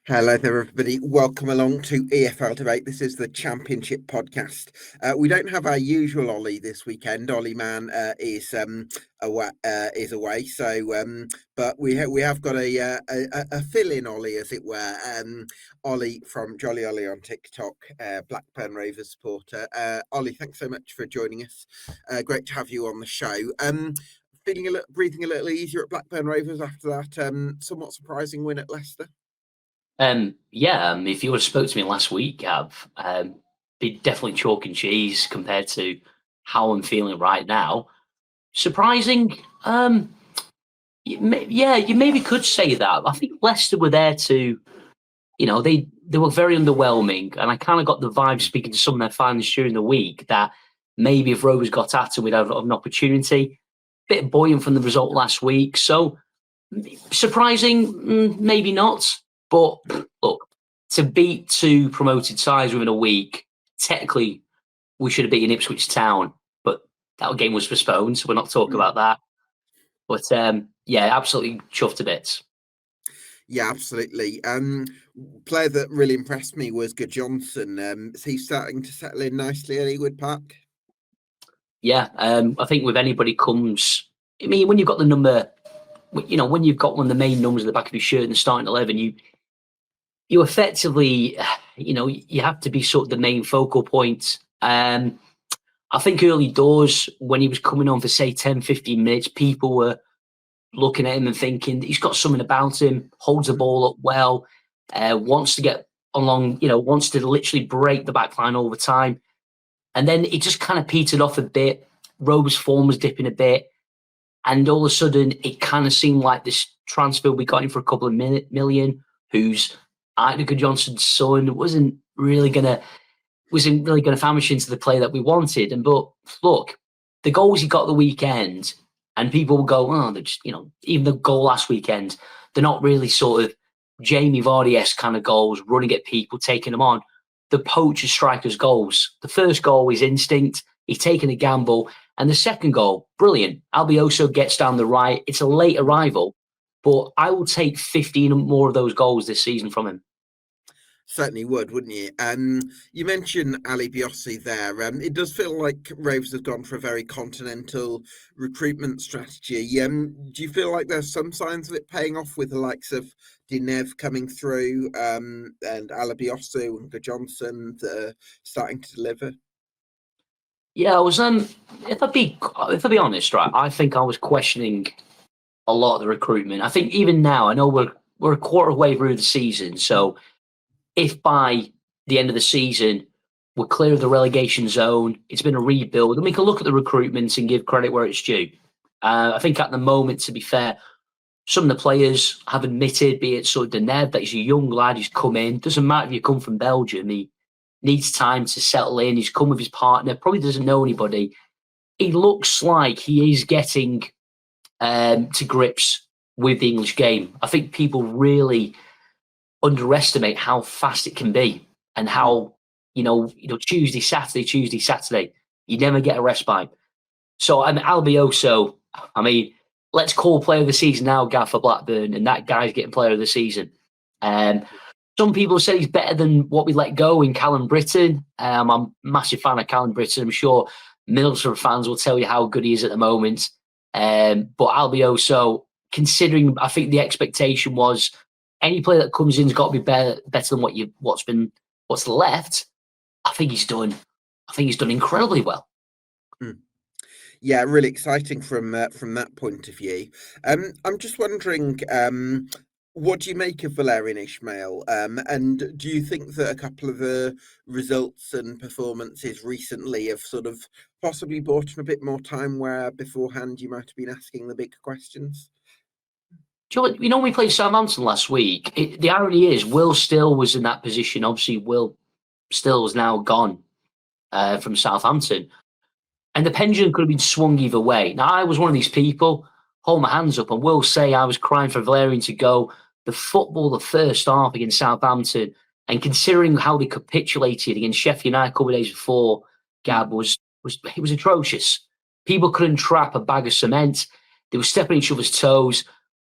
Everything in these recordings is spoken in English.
Hello there, everybody. Welcome along to EFL Debate. This is the Championship podcast. We don't have our usual Ollie this weekend. Ollie Man is away, but we have got a fill-in Ollie, as it were. Ollie from Jolly Ollie on TikTok, Blackburn Rovers supporter. Ollie, thanks so much for joining us. Great to have you on the show. Breathing a little easier at Blackburn Rovers after that somewhat surprising win at Leicester. If you would have spoke to me last week, Gav, be definitely chalk and cheese compared to how I'm feeling right now. Surprising, you maybe could say that. I think Leicester were there to, they were very underwhelming, and I kind of got the vibe speaking to some of their fans during the week that maybe if Rovers got at them, we'd have an opportunity. Bit buoyant from the result last week, so surprising, maybe not. But look, to beat two promoted sides within a week, technically we should have beaten Ipswich Town, but that game was postponed, so we're not talking about that. But absolutely chuffed to bits. Yeah, absolutely. Player that really impressed me was Johnson. Is he starting to settle in nicely at Ewood Park? Yeah, I think with anybody comes. I mean, when you've got the number, when you've got one of the main numbers at the back of your shirt in the starting 11, you effectively, you have to be sort of the main focal point. I think early doors, when he was coming on for, say, 10, 15 minutes, people were looking at him and thinking he's got something about him, holds the ball up well, wants to get along, wants to literally break the back line all the time. And then it just kind of petered off a bit. Rovers' form was dipping a bit. And all of a sudden, it kind of seemed like this transfer we got him for a couple of million, who's Ida Johnson's son, wasn't really going to famish into the play that we wanted. But look, the goals he got the weekend, and people will go, oh, they're just, even the goal last weekend, they're not really sort of Jamie Vardy-esque kind of goals, running at people, taking them on. The poacher strikers goals. The first goal is instinct. He's taking a gamble. And the second goal, brilliant. Albioso gets down the right. It's a late arrival, but I will take 15 more of those goals this season from him. Certainly would, wouldn't you? You mentioned Ali Biossi there. It does feel like Rovers have gone for a very continental recruitment strategy. Do you feel like there's some signs of it paying off with the likes of Dinev coming through and Alabiosu and Johnson starting to deliver? Yeah, I was. If I be honest, right, I think I was questioning a lot of the recruitment. I think even now, I know we're a quarter way through the season, so if by the end of the season we're clear of the relegation zone, it's been a rebuild, and we can look at the recruitment and give credit where it's due. I think at the moment, to be fair, some of the players have admitted, be it sort of Dinev, that he's a young lad, he's come in. Doesn't matter if you come from Belgium, he needs time to settle in. He's come with his partner, probably doesn't know anybody. He looks like he is getting to grips with the English game. I think people really underestimate how fast it can be, and how Tuesday, Saturday, you never get a respite. So Albioso, let's call player of the season now, Gav, for Blackburn, and that guy's getting player of the season. Some people say he's better than what we let go in Callum Britton. I'm a massive fan of Callum Britton. I'm sure Middlesbrough fans will tell you how good he is at the moment. But Albioso, considering, I think the expectation was any player that comes in has got to be better than what's left. I think he's done incredibly well. Yeah, really exciting from that point of view. I'm just wondering, what do you make of Valérien Ismaël? And do you think that a couple of the results and performances recently have sort of possibly bought him a bit more time, where beforehand you might have been asking the big questions? We played Southampton last week. The irony is, Will Still was in that position. Obviously, Will Still is now gone from Southampton. And the pendulum could have been swung either way. Now, I was one of these people, hold my hands up, and will say I was crying for Valérien to go. The football, the first half against Southampton, and considering how they capitulated against Sheffield United a couple of days before, Gab, was atrocious. People couldn't trap a bag of cement. They were stepping on each other's toes.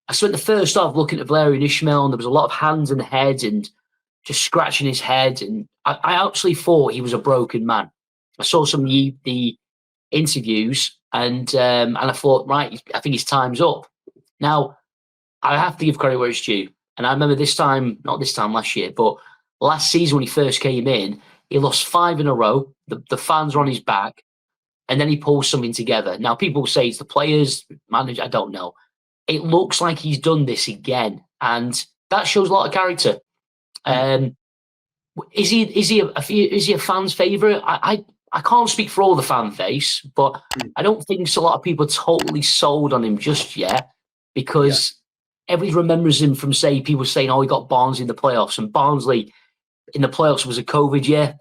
I spent the first half looking at Valérien Ismaël, and there was a lot of hands and head and just scratching his head. And I actually thought he was a broken man. I saw some of the interviews, and I thought, right, I think his time's up. Now, I have to give credit where it's due. And I remember this time, not this time last year, but last season when he first came in, he lost 5 in a row. The fans were on his back, and then he pulls something together. Now, people say it's the players, manager, I don't know. It looks like he's done this again, and that shows a lot of character. Is he a fan's favourite? I can't speak for all the fan base, but I don't think a lot of people are totally sold on him just yet, because everybody remembers him from, say, people saying, oh, he got Barnsley in the playoffs, and Barnsley in the playoffs was a COVID year.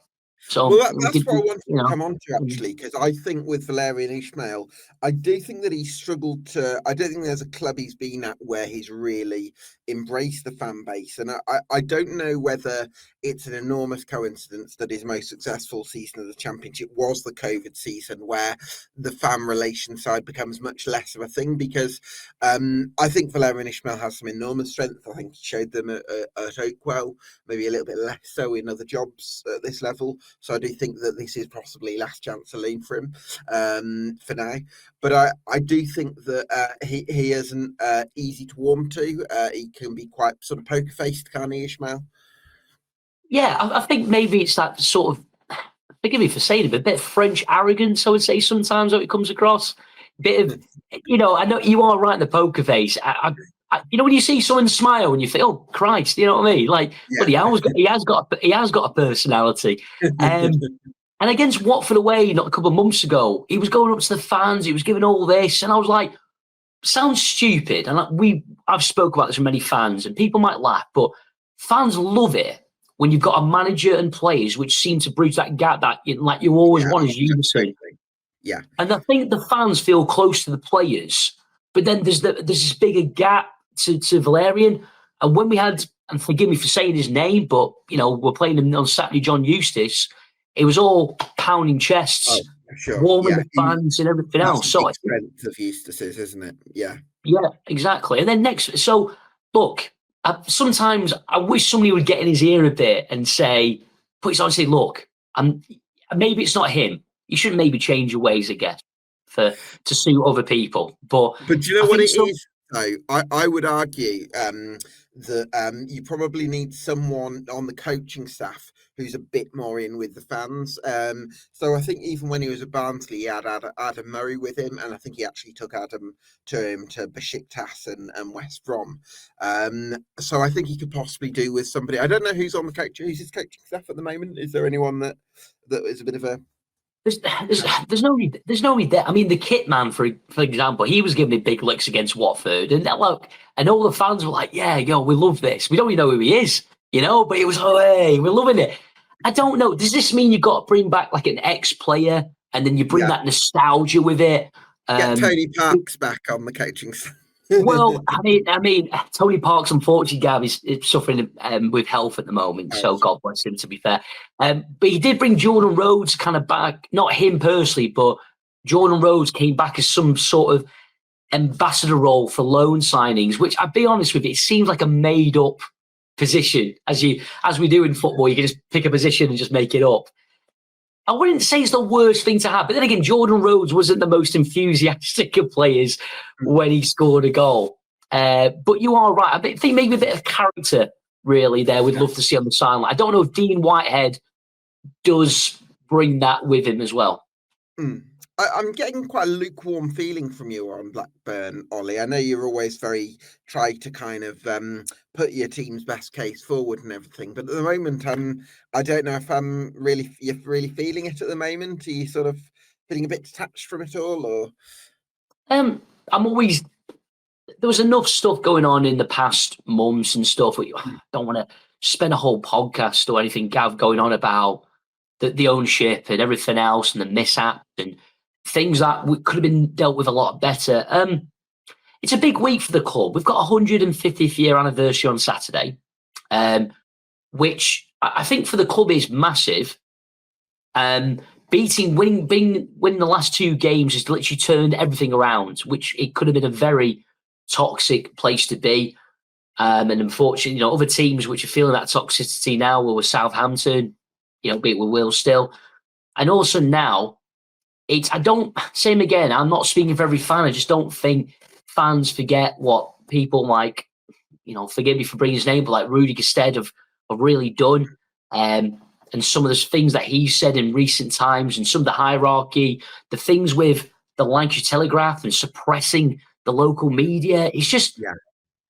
So well, that's what I wanted to come on to, actually, because I think with Valérien Ismaël, I do think that he's struggled to. I don't think there's a club he's been at where he's really embraced the fan base, and I don't know whether it's an enormous coincidence that his most successful season of the Championship was the COVID season, where the fan relation side becomes much less of a thing. Because I think Valérien Ismaël has some enormous strength. I think he showed them at Oakwell, maybe a little bit less so in other jobs at this level. So I do think that this is possibly last chance saloon for him for now. But I do think that he isn't easy to warm to. He can be quite sort of poker-faced, can't he, Ismaël? Yeah, I think maybe it's that sort of, forgive me for saying it, but a bit of French arrogance, I would say, sometimes, how it comes across. Bit of, I know you are right in the poker face. When you see someone smile and you think, oh Christ, you know what I mean? Like, but he has got a personality. And against Watford away, not a couple of months ago, he was going up to the fans, he was giving all this, and I was like, sounds stupid. And I've spoken about this with many fans, and people might laugh, but fans love it when you've got a manager and players which seem to bridge that gap that you always want as unity. Yeah. And I think the fans feel close to the players, but then there's this bigger gap to Valérien. And when we had, and forgive me for saying his name, but we're playing him on Saturday, John Eustace, it was all pounding chests, warming the fans and everything else. So it's the strength of Eustace's, isn't it? Yeah. Yeah, exactly. And then so look, sometimes I wish somebody would get in his ear a bit and put his on and say, look, maybe it's not him. You should maybe change your ways, I guess, to suit other people. But do you know what it is? though, I would argue that you probably need someone on the coaching staff who's a bit more in with the fans. So I think even when he was at Barnsley, he had Adam Murray with him, and I think he actually took Adam to Besiktas and West Brom. So I think he could possibly do with somebody. I don't know who's on the who's his coaching staff at the moment. Is there anyone that is a bit of a There's nobody there. I mean, the kit man, for example, he was giving me big licks against Watford, and all the fans were like, "Yeah, we love this. We don't even know who he is, But it was, oh, hey, we're loving it." I don't know. Does this mean you've got to bring back like an ex-player, and then you bring that nostalgia with it? Get Tony Parks back on the coaching staff. Well, I mean, Tony Parks, unfortunately, Gav, is suffering with health at the moment, so God bless him, to be fair. But he did bring Jordan Rhodes kind of back, not him personally, but Jordan Rhodes came back as some sort of ambassador role for loan signings, which I'll be honest with you, it seems like a made-up position. As we do in football, you can just pick a position and just make it up. I wouldn't say it's the worst thing to have, but then again, Jordan Rhodes wasn't the most enthusiastic of players when he scored a goal. But you are right. I think maybe a bit of character, really, there we'd love to see on the sideline. I don't know if Dean Whitehead does bring that with him as well. I'm getting quite a lukewarm feeling from you on Blackburn, Ollie. I know you're always try to kind of put your team's best case forward and everything, but at the moment, I don't know if you're really feeling it at the moment. Are you sort of feeling a bit detached from it all, or? I'm always. There was enough stuff going on in the past months and stuff. I don't want to spend a whole podcast or anything, Gav, going on about the ownership and everything else and the mishaps and things that could have been dealt with a lot better. It's a big week for the club. We've got a 150th year anniversary on Saturday, which I think for the club is massive. Winning the last two games has literally turned everything around, which it could have been a very toxic place to be. And unfortunately, other teams which are feeling that toxicity now were with Southampton, be it with Will still. And also now, same again, I'm not speaking for every fan. I just don't think fans forget what people like, forgive me for bringing his name, but like Rudy Gestede have really done. And some of the things that he said in recent times and some of the hierarchy, the things with the Lancashire Telegraph and suppressing the local media. It's just,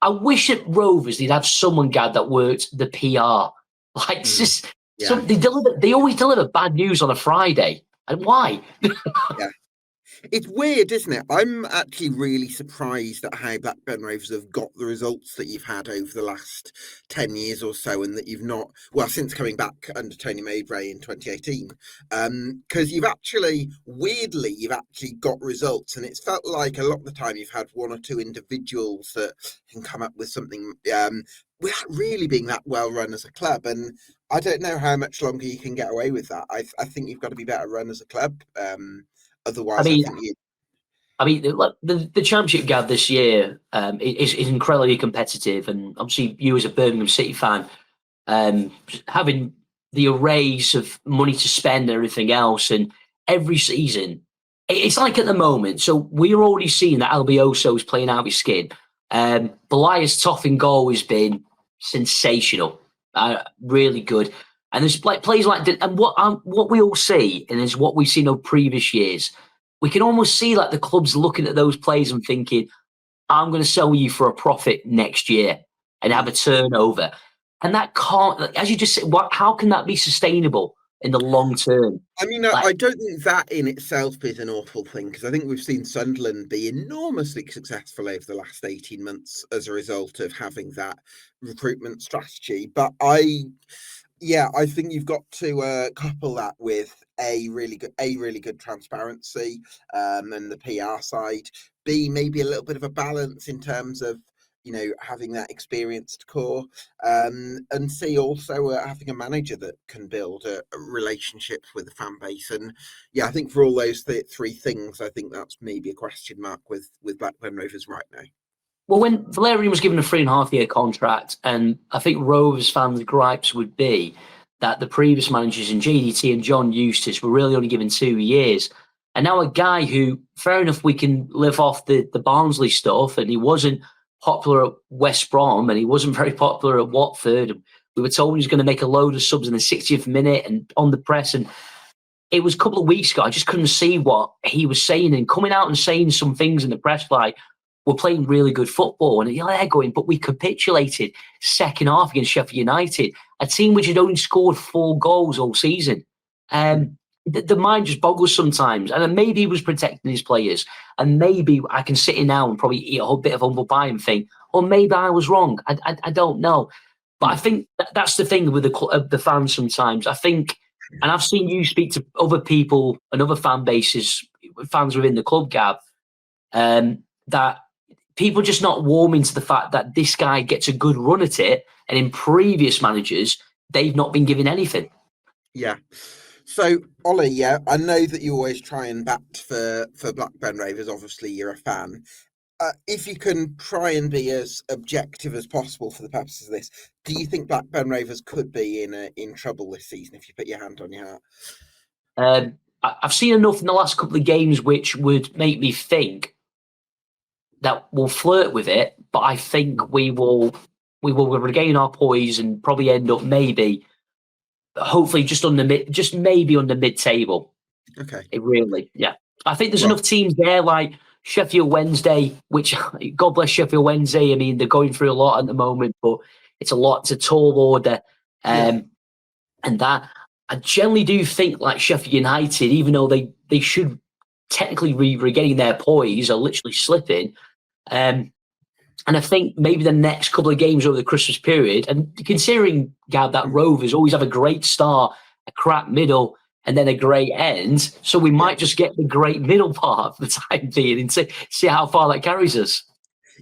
I wish at Rovers they'd have someone, Gad, that worked the PR. Like, it's just, they always deliver bad news on a Friday. And why? Yeah. It's weird, isn't it? I'm actually really surprised at how Blackburn Rovers have got the results that you've had over the last 10 years or so, and that you've not, since coming back under Tony Mowbray in 2018, because you've actually got results, and it's felt like a lot of the time you've had one or two individuals that can come up with something without really being that well run as a club. And I don't know how much longer you can get away with that. I think you've got to be better run as a club. Otherwise, I mean, the championship, Gav, this year is incredibly competitive, and obviously you as a Birmingham City fan, having the arrays of money to spend and everything else, and every season, it's like at the moment. So we're already seeing that Albioso is playing out of his skin. Belias Toff in goal has been sensational, really good. And there's plays like that, and what we all see, and is what we've seen over previous years. We can almost see like the clubs looking at those players and thinking, "I'm going to sell you for a profit next year and have a turnover," and that can't, as you just said, how can that be sustainable in the long term? I mean, I don't think that in itself is an awful thing, because I think we've seen Sunderland be enormously successful over the last 18 months as a result of having that recruitment strategy. But I think you've got to couple that with a really good transparency and the PR side. B, maybe a little bit of a balance in terms of having that experienced core, and C, also having a manager that can build a relationship with the fan base. And I think for all those three things, I think that's maybe a question mark with Blackburn Rovers right now. Well, when Valerian was given a 3.5-year contract, and I think Rovers fans' gripes would be that the previous managers in JDT and John Eustace were really only given 2 years. And now a guy who, fair enough, we can live off the Barnsley stuff, and he wasn't popular at West Brom, and he wasn't very popular at Watford. We were told he was going to make a load of subs in the 60th minute and on the press. And it was a couple of weeks ago, I just couldn't see what he was saying, and coming out and saying some things in the press like, we're playing really good football. And they're going, but we capitulated second half against Sheffield United, a team which had only scored 4 goals all season. The mind just boggles sometimes. And then maybe he was protecting his players. And maybe I can sit in now and probably eat a bit of humble pie and think, or maybe I was wrong. I don't know. But I think that's the thing with the fans sometimes. I think, and I've seen you speak to other people and other fan bases, fans within the club, Gab, that people just not warming to the fact that this guy gets a good run at it, and in previous managers, they've not been given anything. Yeah. So, Ollie, I know that you always try and bat for Blackburn Rovers. Obviously, you're a fan. If you can try and be as objective as possible for the purposes of this, do you think Blackburn Rovers could be in trouble this season if you put your hand on your heart? I've seen enough in the last couple of games which would make me think that we'll flirt with it, but I think we will regain our poise and probably end up hopefully just maybe under mid-table. Okay. I think there's enough teams there like Sheffield Wednesday, which God bless Sheffield Wednesday. I mean, they're going through a lot at the moment, but it's a tall order. And that I generally do think like Sheffield United, even though they should technically regaining their poise, are literally slipping. And I think maybe the next couple of games over the Christmas period, and considering, Gab, that Rovers always have a great start, a crap middle, and then a great end, so we might just get the great middle part for the time being and see how far that carries us.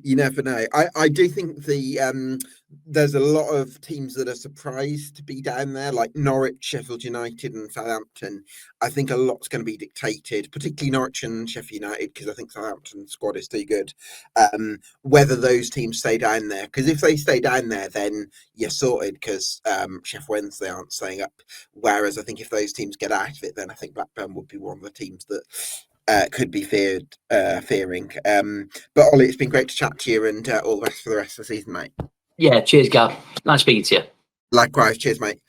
You never know. I do think the there's a lot of teams that are surprised to be down there, like Norwich, Sheffield United, and Southampton. I think a lot's going to be dictated, particularly Norwich and Sheffield United, because I think Southampton's squad is too good. Whether those teams stay down there, because if they stay down there, then you're sorted, because Sheffield Wednesday aren't staying up. Whereas I think if those teams get out of it, then I think Blackburn would be one of the teams that could be fearing. But Ollie, it's been great to chat to you, and all the best for the rest of the season, mate. Yeah, cheers, Gav. Nice speaking to you. Likewise, cheers, mate.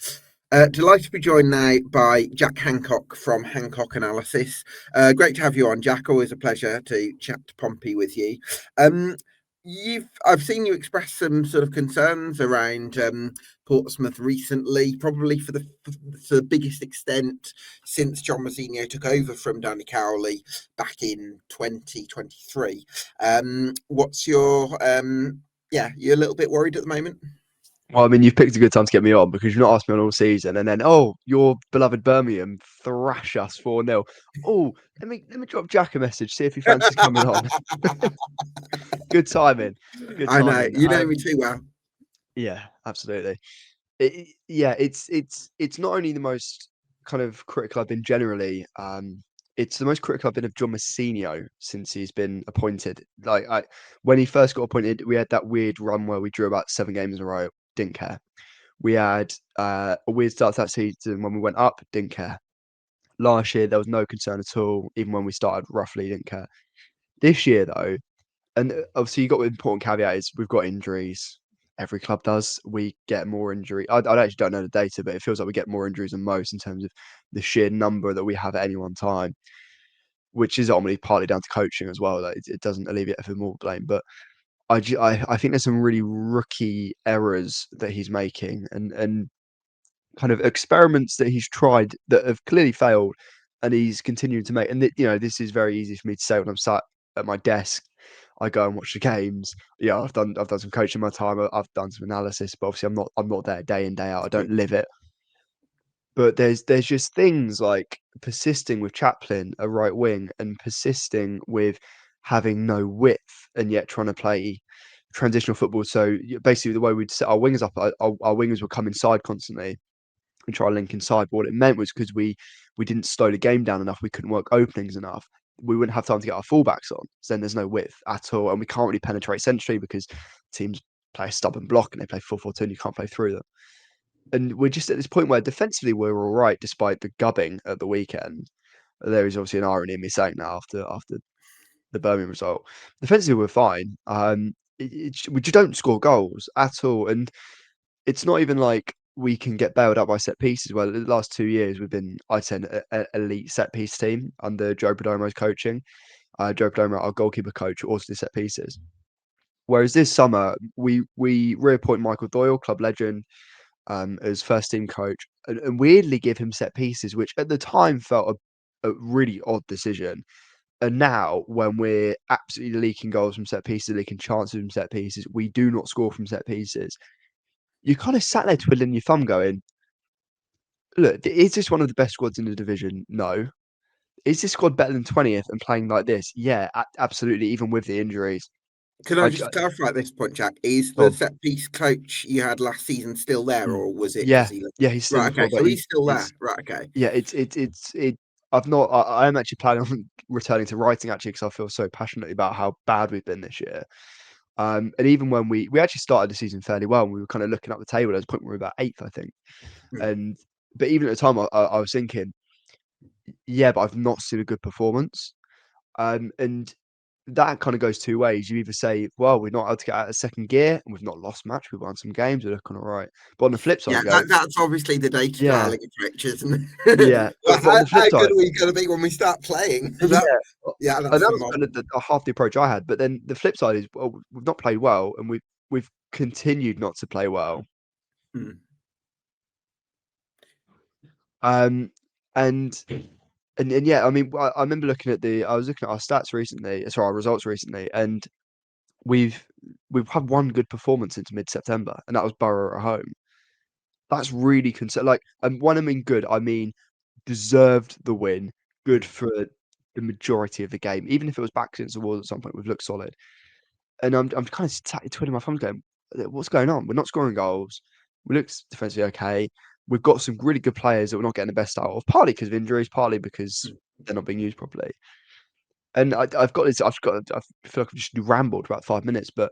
Delighted to be joined now by Jack Hancock from Hancock Analysis. Great to have you on, Jack. Always a pleasure to chat to Pompey with you. I've seen you express some sort of concerns around Portsmouth recently, probably for the biggest extent since John Mousinho took over from Danny Cowley back in 2023. What's your you're a little bit worried at the moment? Well, I mean, you've picked a good time to get me on because you've not asked me on all season, and then your beloved Birmingham thrash us 4-0. Oh, let me drop Jack a message, see if he fancies coming on. Good timing. Good I know, timing. you know me too well. Yeah, absolutely. It's not only the most kind of critical I've been generally. It's the most critical I've been of John Mousinho since he's been appointed. When he first got appointed, we had that weird run where we drew about 7 games in a row. Didn't care. We had a weird start to that season when we went up. Didn't care. Last year there was no concern at all. Even when we started roughly, didn't care. This year though, and obviously you got an important caveat is we've got injuries. Every club does. We get more injury. I actually don't know the data, but it feels like we get more injuries than most in terms of the sheer number that we have at any one time, which is ultimately partly down to coaching as well. Like it doesn't alleviate for more blame, but I think there's some really rookie errors that he's making and kind of experiments that he's tried that have clearly failed, and he's continuing to make. And this is very easy for me to say when I'm sat at my desk. I go and watch the games. Yeah, I've done some coaching in my time. I've done some analysis, but obviously I'm not there day in day out. I don't live it. But there's just things like persisting with Chaplin, a right wing, and persisting with having no width and yet trying to play transitional football. So basically, the way we'd set our wingers up, our wingers would come inside constantly and try to link inside. But what it meant was because we didn't slow the game down enough, we couldn't work openings enough. We wouldn't have time to get our fullbacks on. So then there's no width at all, and we can't really penetrate centrally because teams play a stubborn block and they play 4-4-2, and you can't play through them. And we're just at this point where defensively we're all right despite the gubbing at the weekend. There is obviously an irony in me saying that after the Birmingham result. Defensively we're fine. We just don't score goals at all, and it's not even like we can get bailed out by set pieces. Well, the last 2 years we've been, I'd say, an elite set piece team under Joe Perdomo's coaching. Joe Perdomo, our goalkeeper coach, also did set pieces. Whereas this summer we reappoint Michael Doyle, club legend, as first team coach, and weirdly give him set pieces, which at the time felt a really odd decision. And now, when we're absolutely leaking goals from set pieces, leaking chances from set pieces, we do not score from set pieces. You kind of sat there twiddling your thumb, going, "Look, is this one of the best squads in the division? No. Is this squad better than 20th and playing like this? Yeah, absolutely. Even with the injuries." Can I, I I just clarify at this point, Jack? Is the oh, set piece coach you had last season still there, or was it because yeah, he left? yeah, he's still in Right, the okay, squad, so but he's still there. it's Right, okay. yeah, it. I've not. I am actually planning on returning to writing actually because I feel so passionately about how bad we've been this year. And even when we actually started the season fairly well, and we were kind of looking up the table. There was a point where we were about 8th, I think. Hmm. And but even at the time, I was thinking, yeah, but I've not seen a good performance. And that kind of goes two ways. You either say, well, we're not able to get out of second gear, and we've not lost much. We've won some games. We're looking all right. But on the flip side, Yeah, you go, that's obviously the data yeah, darling approach, isn't it? yeah. Well, But on the flip how good side. are we going to be when we start playing? Yeah, Yeah, and that's that the was kind model. of half the approach I had. But then the flip side is, well, we've not played well, and we've continued not to play well. Hmm. Um, and and yeah, I mean, I remember I was looking at our stats recently, sorry, our results recently, and we've we've had one good performance since mid-September, and that was Borough at home. That's really like, and when I mean good, I mean deserved the win, good Hmm. for the majority of the game. Even if it was back against the wall at some point, we've looked solid. And I'm kind of sat twiddling my thumbs going, what's going on? We're not scoring goals. We look defensively okay. We've got some really good players that we're not getting the best out of, partly because of injuries, partly because they're not being used properly. And I've got this. I feel like I've just rambled about 5 minutes, but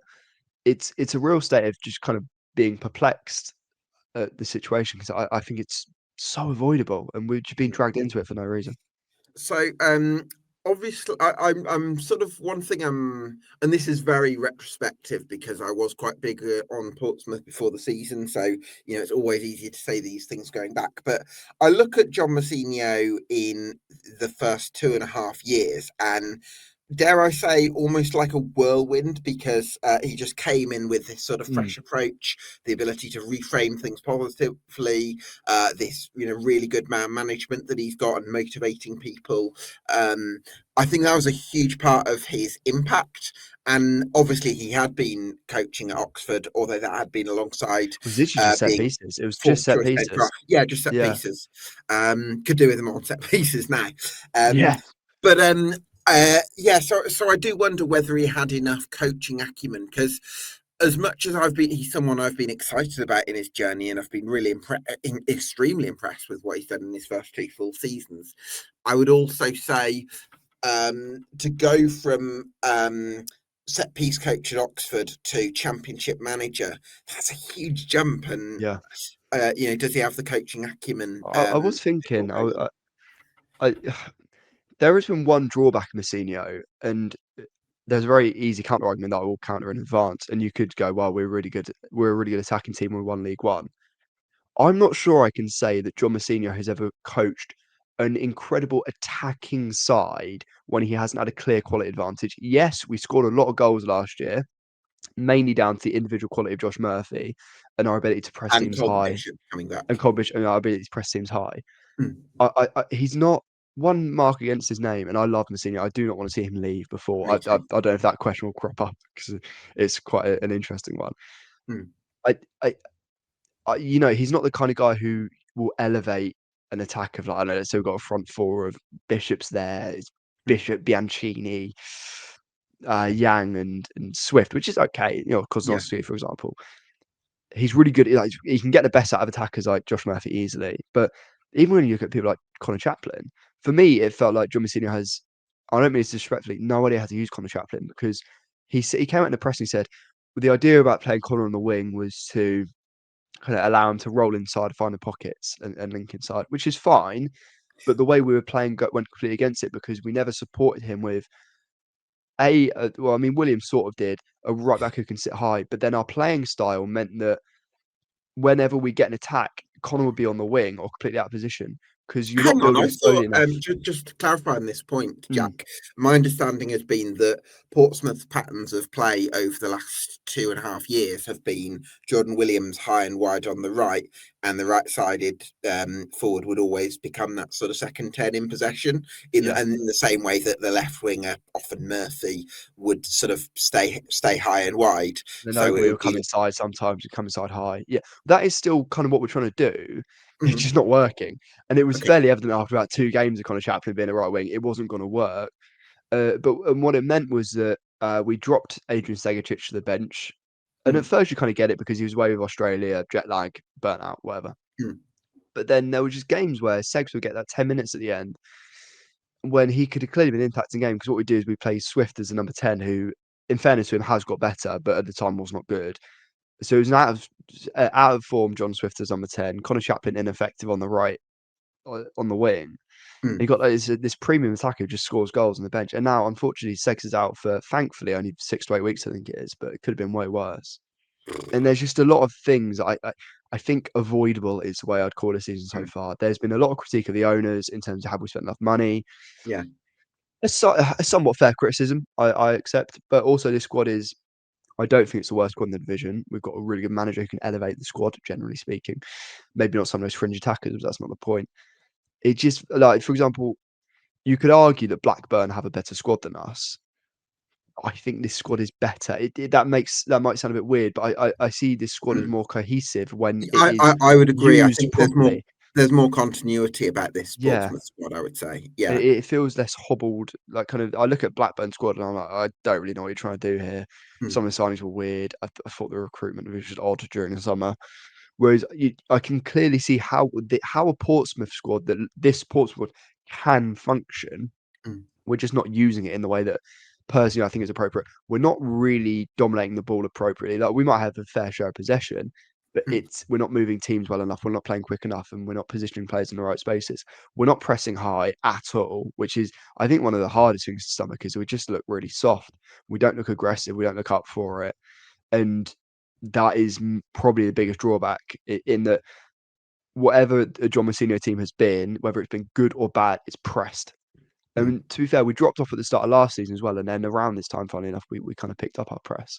it's a real state of just kind of being perplexed at the situation because I think it's so avoidable, and we've just been dragged into it for no reason. So, obviously, I'm sort of one thing and this is very retrospective because I was quite big on Portsmouth before the season. So, you know, it's always easier to say these things going back. But I look at John Mousinho in the first 2.5 years, and dare I say, almost like a whirlwind, because he just came in with this sort of fresh approach, the ability to reframe things positively, this really good man management that he's got and motivating people. I think that was a huge part of his impact. And obviously, he had been coaching at Oxford, although that had been alongside It was literally just set being pieces. It was fourth just set choice head pieces. coach. Yeah, just set Yeah. pieces. Could do with them on set pieces now. Yeah. But so I do wonder whether he had enough coaching acumen, because as much as he's someone I've been excited about in his journey, and I've been really extremely impressed with what he's done in his first 2 full seasons. I would also say to go from set piece coach at Oxford to championship manager, that's a huge jump. And Yeah. does he have the coaching acumen? I was thinking, I there has been one drawback in Mousinho, and there's a very easy counter argument that I will counter in advance. And you could go, well, we're a really good attacking team. We won League One. I'm not sure I can say that John Mousinho has ever coached an incredible attacking side when he hasn't had a clear quality advantage. Yes, we scored a lot of goals last year, mainly down to the individual quality of Josh Murphy and our ability to press And teams Colin high, Bishop coming back. and Colbish and our ability to press teams high. Hmm. He's not one mark against his name, and I love Mousinho. I do not want to see him leave before. I don't know if that question will crop up because it's quite an interesting one. Hmm. He's not the kind of guy who will elevate an attack of, like, I don't know, so we've got a front four of Bishop's there, it's Bishop, Bianchini, Yang, and Swift, which is okay. Kozlowski, for example. He's really good. Like, he can get the best out of attackers like Josh Murphy easily. But even when you look at people like Connor Chaplin, for me, it felt like John Mousinho has, I don't mean this disrespectfully, no idea how to use Connor Chaplin, because he came out in the press and he said, well, the idea about playing Connor on the wing was to kind of allow him to roll inside, find the pockets, and link inside, which is fine. But the way we were playing went completely against it, because we never supported him with Williams sort of did a right back who can sit high, but then our playing style meant that whenever we get an attack, Connor would be on the wing or completely out of position, because you're Hang not on, building I up slowly thought, enough. just to clarify on this point, Jack, my understanding has been that Portsmouth's patterns of play over the last 2.5 years have been Jordan Williams high and wide on the right, and the right-sided forward would always become that sort of second 10 in possession, and in the same way that the left winger, often Murphy, would sort of stay high and wide. Then So we it will would come be. inside sometimes, we come inside high. Yeah, that is still kind of what we're trying to do. It's Mhm. just not working. And it was Okay. fairly evident after about 2 games of Connor Chaplin being a right wing, it wasn't going to work. But what it meant was that we dropped Adrian Stegacic to the bench. And at first you kind of get it because he was away with Australia, jet lag, burnout, whatever. Mhm. But then there were just games where Segs would get that 10 minutes at the end when he could have clearly been impacting game, because what we do is we play Swift as a number 10 who, in fairness to him, has got better, but at the time was not good. So it was an out of form John Swift as number 10, Connor Chaplin ineffective on the right, on the wing. And you got this premium attacker who just scores goals on the bench. And now, unfortunately, Segs is out for, thankfully, only 6 to 8 weeks, I think it is, but it could have been way worse. And there's just a lot of things I think avoidable is the way I'd call the season so far. There's been a lot of critique of the owners in terms of have we spent enough money. Yeah. A somewhat fair criticism, I accept, but also this squad is, I don't think it's the worst squad in the division. We've got a really good manager who can elevate the squad, generally speaking. Maybe not some of those fringe attackers, but that's not the point. It just, like, for example, you could argue that Blackburn have a better squad than us. I think this squad is better. That might sound a bit weird, but I see this squad as more cohesive when it is I would agree. I used think there's more properly. There's more continuity about this Yeah. Portsmouth squad, I would say. Yeah. It feels less hobbled. Like kind of, I look at Blackburn squad and I'm like, I don't really know what you're trying to do here. Hmm. Some of the signings were weird. I thought the recruitment was just odd during the summer. Whereas I can clearly see how a Portsmouth squad, that this Portsmouth squad can function. Hmm. We're just not using it in the way that personally I think is appropriate. We're not really dominating the ball appropriately. Like we might have a fair share of possession, but Hmm. we're not moving teams well enough. We're not playing quick enough, and we're not positioning players in the right spaces. We're not pressing high at all, which is I think one of the hardest things to stomach is we just look really soft. We don't look aggressive. We don't look up for it, and that is probably the biggest drawback in that whatever a John Mousinho team has been, whether it's been good or bad, it's pressed. And to be fair, we dropped off at the start of last season as well, and then around this time, funnily enough, we kind of picked up our press.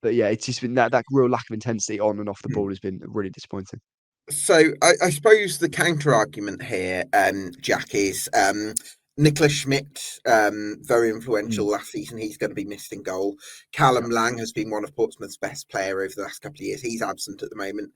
But yeah, it's just been that real lack of intensity on and off the ball has been really disappointing. So I suppose the counter argument here, Jack, is Nicholas Schmidt, very influential last season. He's going to be missed in goal. Callum Lang has been one of Portsmouth's best player over the last couple of years. He's absent at the moment.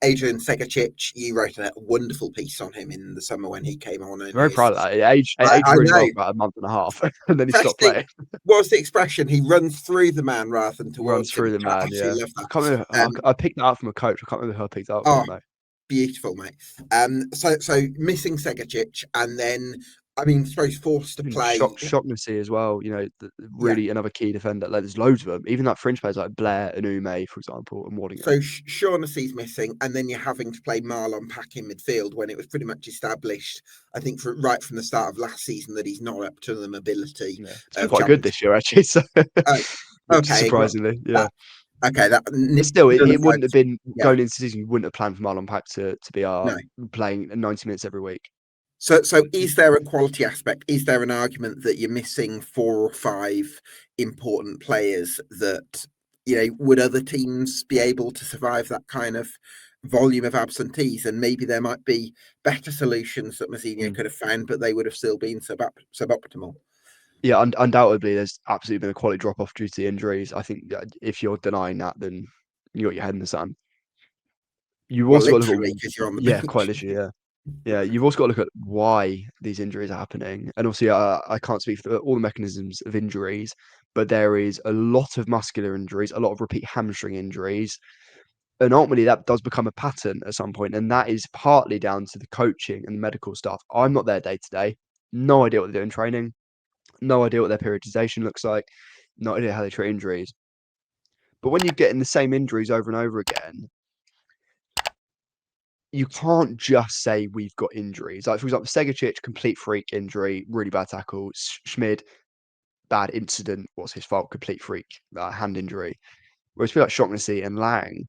Adrian Segacic, you wrote a wonderful piece on him in the summer when he came on. And Very proud of that. It aged I really well know. for about a month and a half, and then he stopped Firstly, playing. what was the expression? He runs through the man rather than Runs towards him. through the I man, yeah. absolutely love I can't remember. that. I picked that up from a coach. I can't remember who I picked that up Oh, from though. beautiful, mate. So missing Segacic, and then I mean, I suppose forced to play. Shocknessy as well. You know, really another key defender. Like there's loads of them. Even like fringe players like Blair and Ume, for example, and Waddingham. So Shaughnessy's missing, and then you're having to play Marlon Pack in midfield when it was pretty much established. I think right from the start of last season that he's not up to the mobility. Yeah. It's been quite good this year actually. So okay, surprisingly, yeah. Okay, But still, it wouldn't have been going into the season. You wouldn't have planned for Marlon Pack to be playing 90 minutes every week. So is there a quality aspect? Is there an argument that you're missing 4 or 5 important players that, you know, would other teams be able to survive that kind of volume of absentees? And maybe there might be better solutions that Mousinho could have found, but they would have still been suboptimal. Yeah, undoubtedly, there's absolutely been a quality drop off due to the injuries. I think if you're denying that, then you got your head in the sand. You've also got to look at because you're on the bench. quite literally, yeah. Yeah, you've also got to look at why these injuries are happening. And obviously, I can't speak for all the mechanisms of injuries, but there is a lot of muscular injuries, a lot of repeat hamstring injuries. And ultimately, that does become a pattern at some point. And that is partly down to the coaching and the medical stuff. I'm not there day to day. No idea what they do in training. No idea what their periodization looks like. No idea how they treat injuries. But when you're getting the same injuries over and over again, you can't just say we've got injuries. Like, for example, Segacic, complete freak injury, really bad tackle. Schmid, bad incident. What's his fault? Complete freak, hand injury. Whereas I feel like Shocknessy and Lang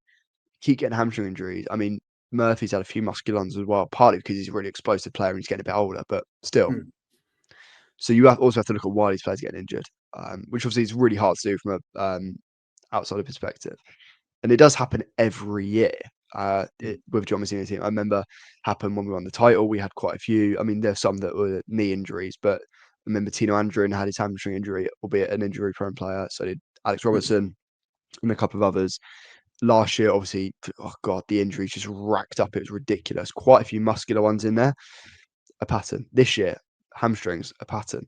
keep getting hamstring injuries. I mean, Murphy's had a few muscular ones as well, partly because he's a really explosive player and he's getting a bit older, but still. So you also have to look at why these players are getting injured, which obviously is really hard to do from a outsider perspective. And it does happen every year with John Mousinho's team. I remember happened when we won the title. We had quite a few. I mean, there's some that were knee injuries, but I remember Tino Andrin had his hamstring injury, albeit an injury-prone player. So did Alex Robertson and a couple of others. Last year, obviously, oh God, the injuries just racked up. It was ridiculous. Quite a few muscular ones in there. A pattern. This year, hamstrings, a pattern.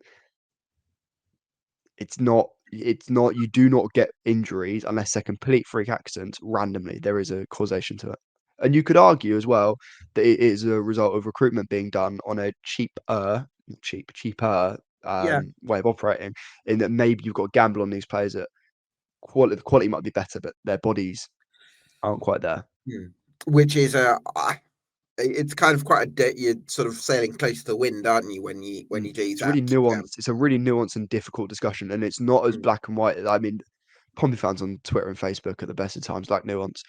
It's not, you do not get injuries unless they're complete freak accidents randomly. There is a causation to it. And you could argue as well that it is a result of recruitment being done on a cheaper way of operating, in that maybe you've got to gamble on these players that the quality might be better, but their bodies aren't quite there. Which is it's kind of quite you're sort of sailing close to the wind, aren't you, when you do it's that? really nuanced. It's a really nuanced and difficult discussion, and it's not as black and white. I mean, Pompey fans on Twitter and Facebook at the best of times like nuance,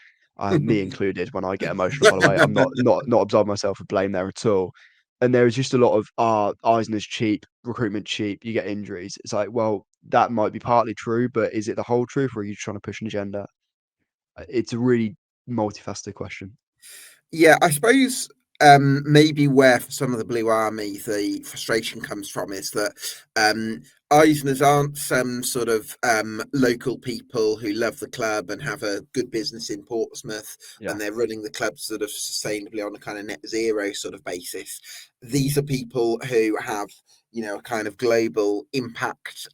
me included. When I get emotional, by the way, I'm not absolving myself of blame there at all. And there is just a lot of Eisner's cheap, recruitment cheap, you get injuries. It's like, well, that might be partly true, but is it the whole truth, or are you trying to push an agenda? It's a really multifaceted question. Yeah, I suppose maybe where for some of the Blue Army the frustration comes from is that Eisners aren't some sort of local people who love the club and have a good business in Portsmouth, Yeah. and they're running the club sort of sustainably on a kind of net zero sort of basis. These are people who have, a kind of global impact.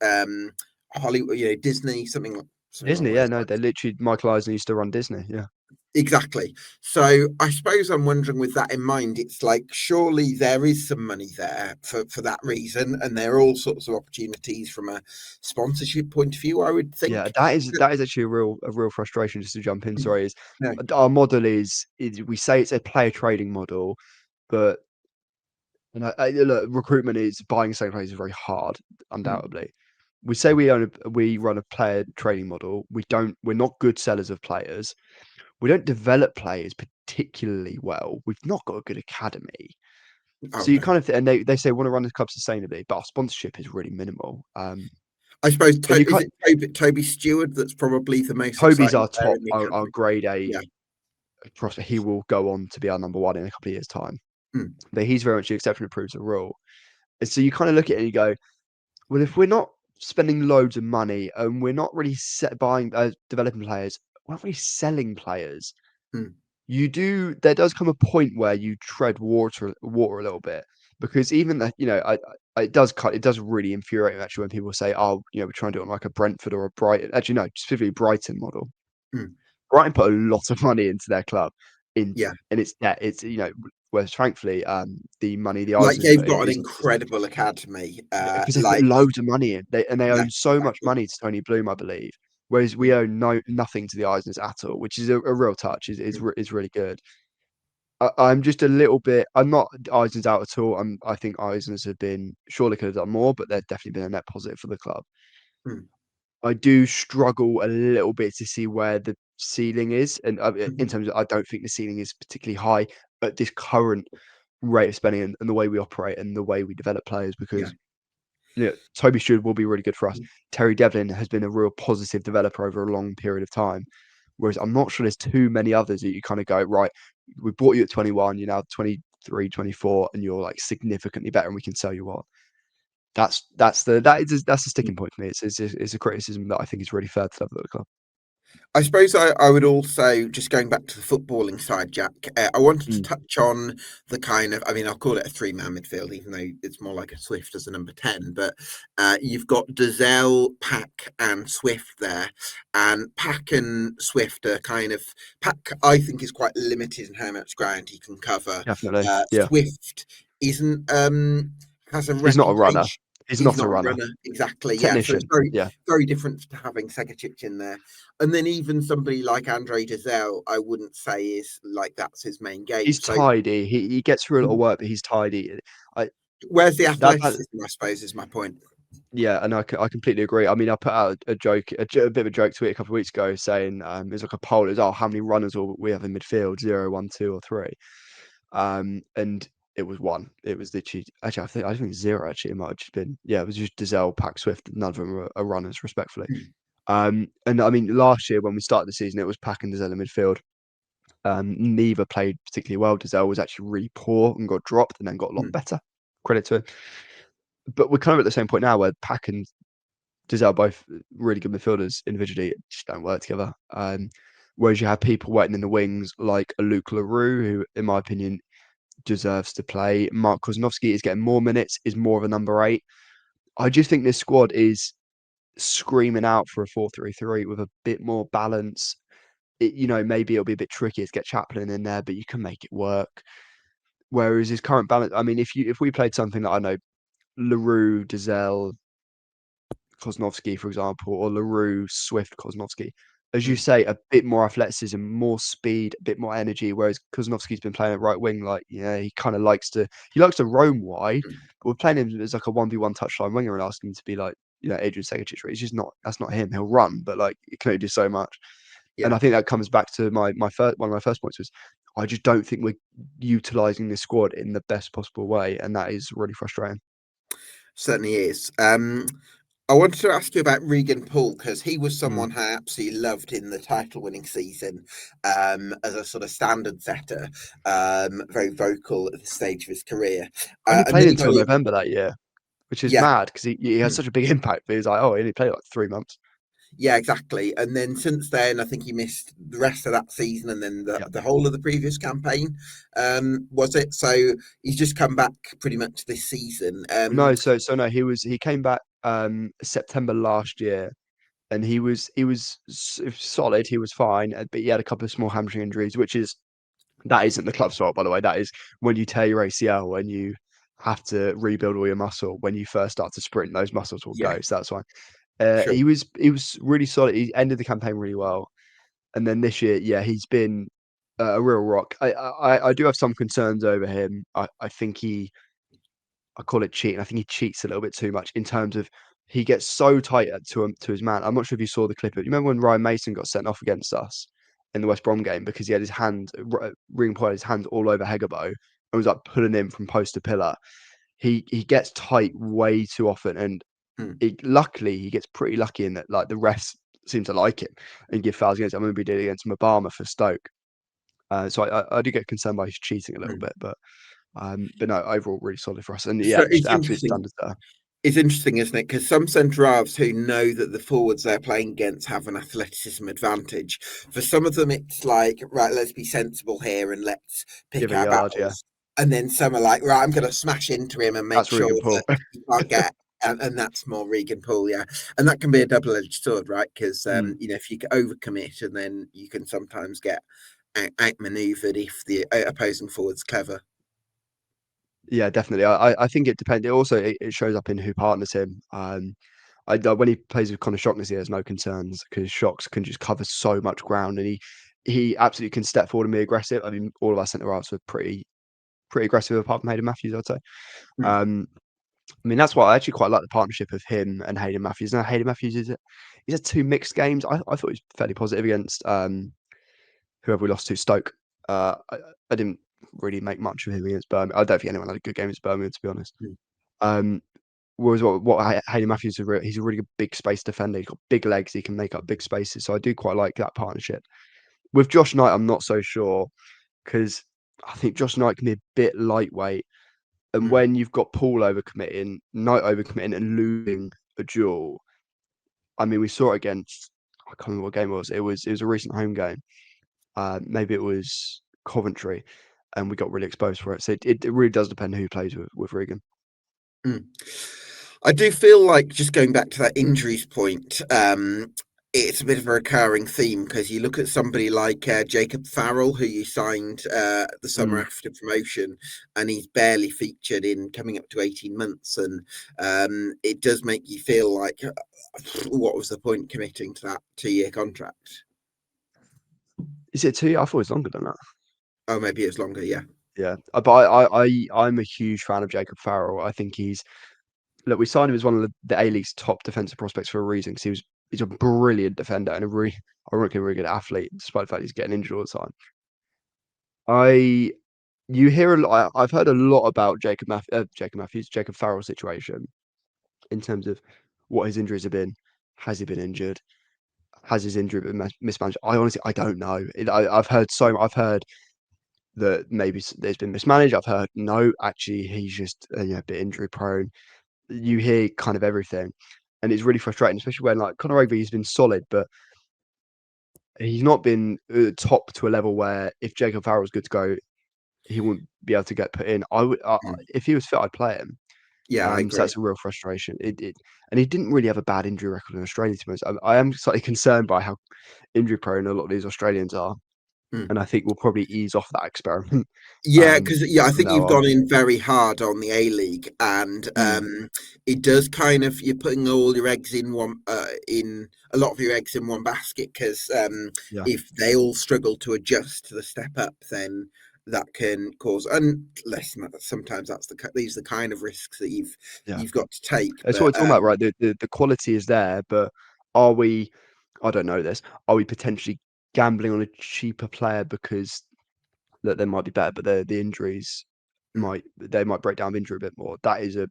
Hollywood, Disney, something along Disney, yeah, those no, lines. they're literally Michael Eisner used to run Disney, yeah. Exactly. So I suppose I'm wondering, with that in mind, it's like surely there is some money there for that reason, and there are all sorts of opportunities from a sponsorship point of view, I would Yeah, think. that is actually a real frustration. Just to jump in, sorry, is No. our model is we say it's a player trading model, but look, recruitment is buying and selling players is very hard, Mm. undoubtedly. We say we run a player trading model. We're not good sellers of players. We don't develop players particularly well. We've not got a good academy. Oh So you no. kind of and they say want to run the club sustainably, but our sponsorship is really minimal. I suppose But you is can't. it Toby Stewart that's probably the most Toby's exciting our player top, in the our academy? grade A Yeah. prospect. He will go on to be our number one in a couple of years' time. Mm. But he's very much the exception that proves the rule. And so you kind of look at it and you go, well, if we're not spending loads of money and we're not really developing players, we're not really selling players. Mm. There does come a point where you tread water a little bit, because even that, it does really infuriate me actually when people say, oh, we're trying to do it on like a Brentford or a Brighton. Actually, no, specifically Brighton model. Mm. Brighton put a lot of money into their club Yeah. and it's debt. It's, whereas frankly, the money the Like Eisners they've put in got an is incredible academy. because they put Like, loads of money in. They yeah, own so much exactly. money to Tony Bloom, I believe. Whereas we Mm. own nothing to the Eisners at all, which is a real touch. Mm. Is really good. I'm just a little bit. I'm not Eisner's out at all. I think Eisner's have been surely could have done more, but they've definitely been a net positive for the club. Mm. I do struggle a little bit to see where the ceiling is, and in Mm. terms of I don't think the ceiling is particularly high at this current rate of spending and the way we operate and the way we develop players. Yeah. Because Toby Stewart will be really good for us. Terry Devlin has been a real positive developer over a long period of time. Whereas I'm not sure there's too many others that you kind of go, right, we bought you at 21, you're now 23, 24, and you're like significantly better and we can sell you on. That's a sticking point for me. It's a criticism that I think is really fair to level at the club. I suppose I would also, just going back to the footballing side, Jack, I wanted to Mm. touch on the kind of, I mean, I'll call it a three-man midfield, even though it's more like a Swift as a number 10, but you've got Dazelle, Pack and Swift there, and Pack and Swift are kind of, Pack I think is quite limited in how much ground he can cover. Definitely. Yeah. Swift isn't, has a He's not a runner. reputation. He's He's not a not a runner. runner, exactly. Yeah, so it's Technician. very, Yeah. very different to having Segacic in there. And then even somebody like Andre Dazelle, I wouldn't say is like that's his main game. He's So tidy. He gets through a lot of work, but he's tidy. I where's the that athleticism, I suppose, is my point. Yeah, and I completely agree. I mean, I put out a joke, a bit of a joke tweet a couple of weeks ago saying it's like a poll. It's how many runners will we have in midfield? 0, 1, 2, or 3? And it was 1. It was literally actually I think 0 actually. It might have just been it was just Dazelle, Pack, Swift. None of them are runners, respectfully. And I mean, last year when we started the season, it was Pack and Dazelle in midfield. Neither played particularly well. Dazelle was actually really poor and got dropped, and then got a lot better. Credit to him. But we're kind of at the same point now where Pack and Dazelle both really good midfielders individually, just don't work together. Whereas you have people waiting in the wings like a Luke Larue, who, in my opinion, deserves to play. Mark Koznovsky is getting more minutes, is more of a number 8. I just think this squad is screaming out for a 4-3-3 with a bit more balance. Maybe it'll be a bit tricky to get Chaplin in there, but you can make it work. Whereas his current balance, I mean, if we played something that I know, Larue, Dazelle, Koznovsky, for example, or Larue, Swift, Koznovsky. As you say, a bit more athleticism, more speed, a bit more energy. Whereas Koznovsky's been playing at right wing, he kind of likes to roam wide. But we're playing him as like a 1v1 touchline winger and asking him to be like Adrian Segacic. It's just not that's not him. He'll run, but he can only do so much. Yeah. And I think that comes back to one of my first points was I just don't think we're utilising this squad in the best possible way, and that is really frustrating. Certainly is. I wanted to ask you about Regan Poole, because he was someone I absolutely loved in the title-winning season as a sort of standard setter, very vocal at the stage of his career. Only And played then he until got November that year, which is Yeah. mad because he has such a big impact. But he's like, oh, he only played like 3 months. Yeah, exactly. And then since then, I think he missed the rest of that season and then the whole of the previous campaign. Was it? So he's just come back pretty much this season. No, so no, he came back September last year, and he was solid. He was fine, but he had a couple of small hamstring injuries, that isn't the club's fault, by the way. That is when you tear your ACL and you have to rebuild all your muscle. When you first start to sprint, those muscles will Yeah, go. So that's fine. sure. He was really solid. He ended the campaign really well, and then this year, yeah, he's been a real rock. I do have some concerns over him. I think I call it cheating. I think he cheats a little bit too much in terms of he gets so tight to his man. I'm not sure if you saw the clip. You remember when Ryan Mason got sent off against us in the West Brom game because he had his hand, Regan Poyet, his hands all over Hegabo and was like pulling him from post to pillar. He gets tight way too often, and luckily he gets pretty lucky in that like the refs seem to like him and give fouls against him. I remember he did it against Mabama for Stoke. So I do get concerned by his cheating a little bit, but no, overall really solid for us, and yeah, So just it's absolute interesting. standards there. It's interesting, isn't it? Because some centre halves who know that the forwards they're playing against have an athleticism advantage. For some of them, it's like, right, let's be sensible here and let's pick Give a our yard, yeah. battles. And then some are like, right, I'm going to smash into him and make That's sure Regan Paul. that he can't get. And that's more Regan Paul, yeah. And that can be a double-edged sword, right? Because if you overcommit, and then you can sometimes get outmaneuvered if the opposing forward's clever. Yeah, definitely. I think it depends. It shows up in who partners him. When he plays with Connor Shockness, he has no concerns because Shocks can just cover so much ground, and he absolutely can step forward and be aggressive. I mean, all of our centre halves were pretty aggressive apart from Hayden Matthews, I'd say. I mean, that's why I actually quite like the partnership of him and Hayden Matthews. Now, Hayden Matthews he's had 2 mixed games. I thought he was fairly positive against whoever we lost to, Stoke. I didn't really make much of him against Birmingham. I don't think anyone had a good game against Birmingham, to be honest. Whereas what Hayden Matthews is, he's a really good big space defender. He's got big legs. He can make up big spaces. So I do quite like that partnership. With Josh Knight, I'm not so sure because I think Josh Knight can be a bit lightweight. And when you've got Paul overcommitting, Knight overcommitting, and losing a duel, I mean, we saw it against, I can't remember what game it was. It was a recent home game. Maybe it was Coventry, and we got really exposed for it. So it really does depend who plays with Regan. I do feel like, just going back to that injuries point, it's a bit of a recurring theme because you look at somebody like Jacob Farrell, who you signed the summer after promotion, and he's barely featured in coming up to 18 months. And it does make you feel like, what was the point committing to that 2-year contract? Is it 2 years? I thought it was longer than that. Oh, maybe it's longer, yeah. Yeah, but I'm a huge fan of Jacob Farrell. I think look, we signed him as one of the A-League's top defensive prospects for a reason because he's a brilliant defender and ironically, really good athlete, despite the fact he's getting injured all the time. You hear a lot. I've heard a lot about Jacob Farrell's situation in terms of what his injuries have been. Has he been injured? Has his injury been mismanaged? I don't know. I've heard that maybe there's been mismanaged. I've heard no, actually he's just a bit injury prone. You hear kind of everything, and it's really frustrating, especially when like Conor Ogbie has been solid, but he's not been top to a level where if Jacob Farrell's good to go, he wouldn't be able to get put in. If he was fit, I'd play him. Yeah, I agree. So that's a real frustration. And he didn't really have a bad injury record in Australia. To be honest, I am slightly concerned by how injury prone a lot of these Australians are, and I think we'll probably ease off that experiment. Yeah, because I think you've on. gone in very hard on the A-League, and it does kind of, you're putting all your eggs in one in a lot of your eggs in one basket because if they all struggle to adjust to the step up, then that can cause, and listen, sometimes these are the kind of risks that you've got to take. That's what we're talking about, right? The quality is there, but are we? I don't know this. Are we potentially gambling on a cheaper player because that they might be better, but the injuries might break down injury a bit more? That is a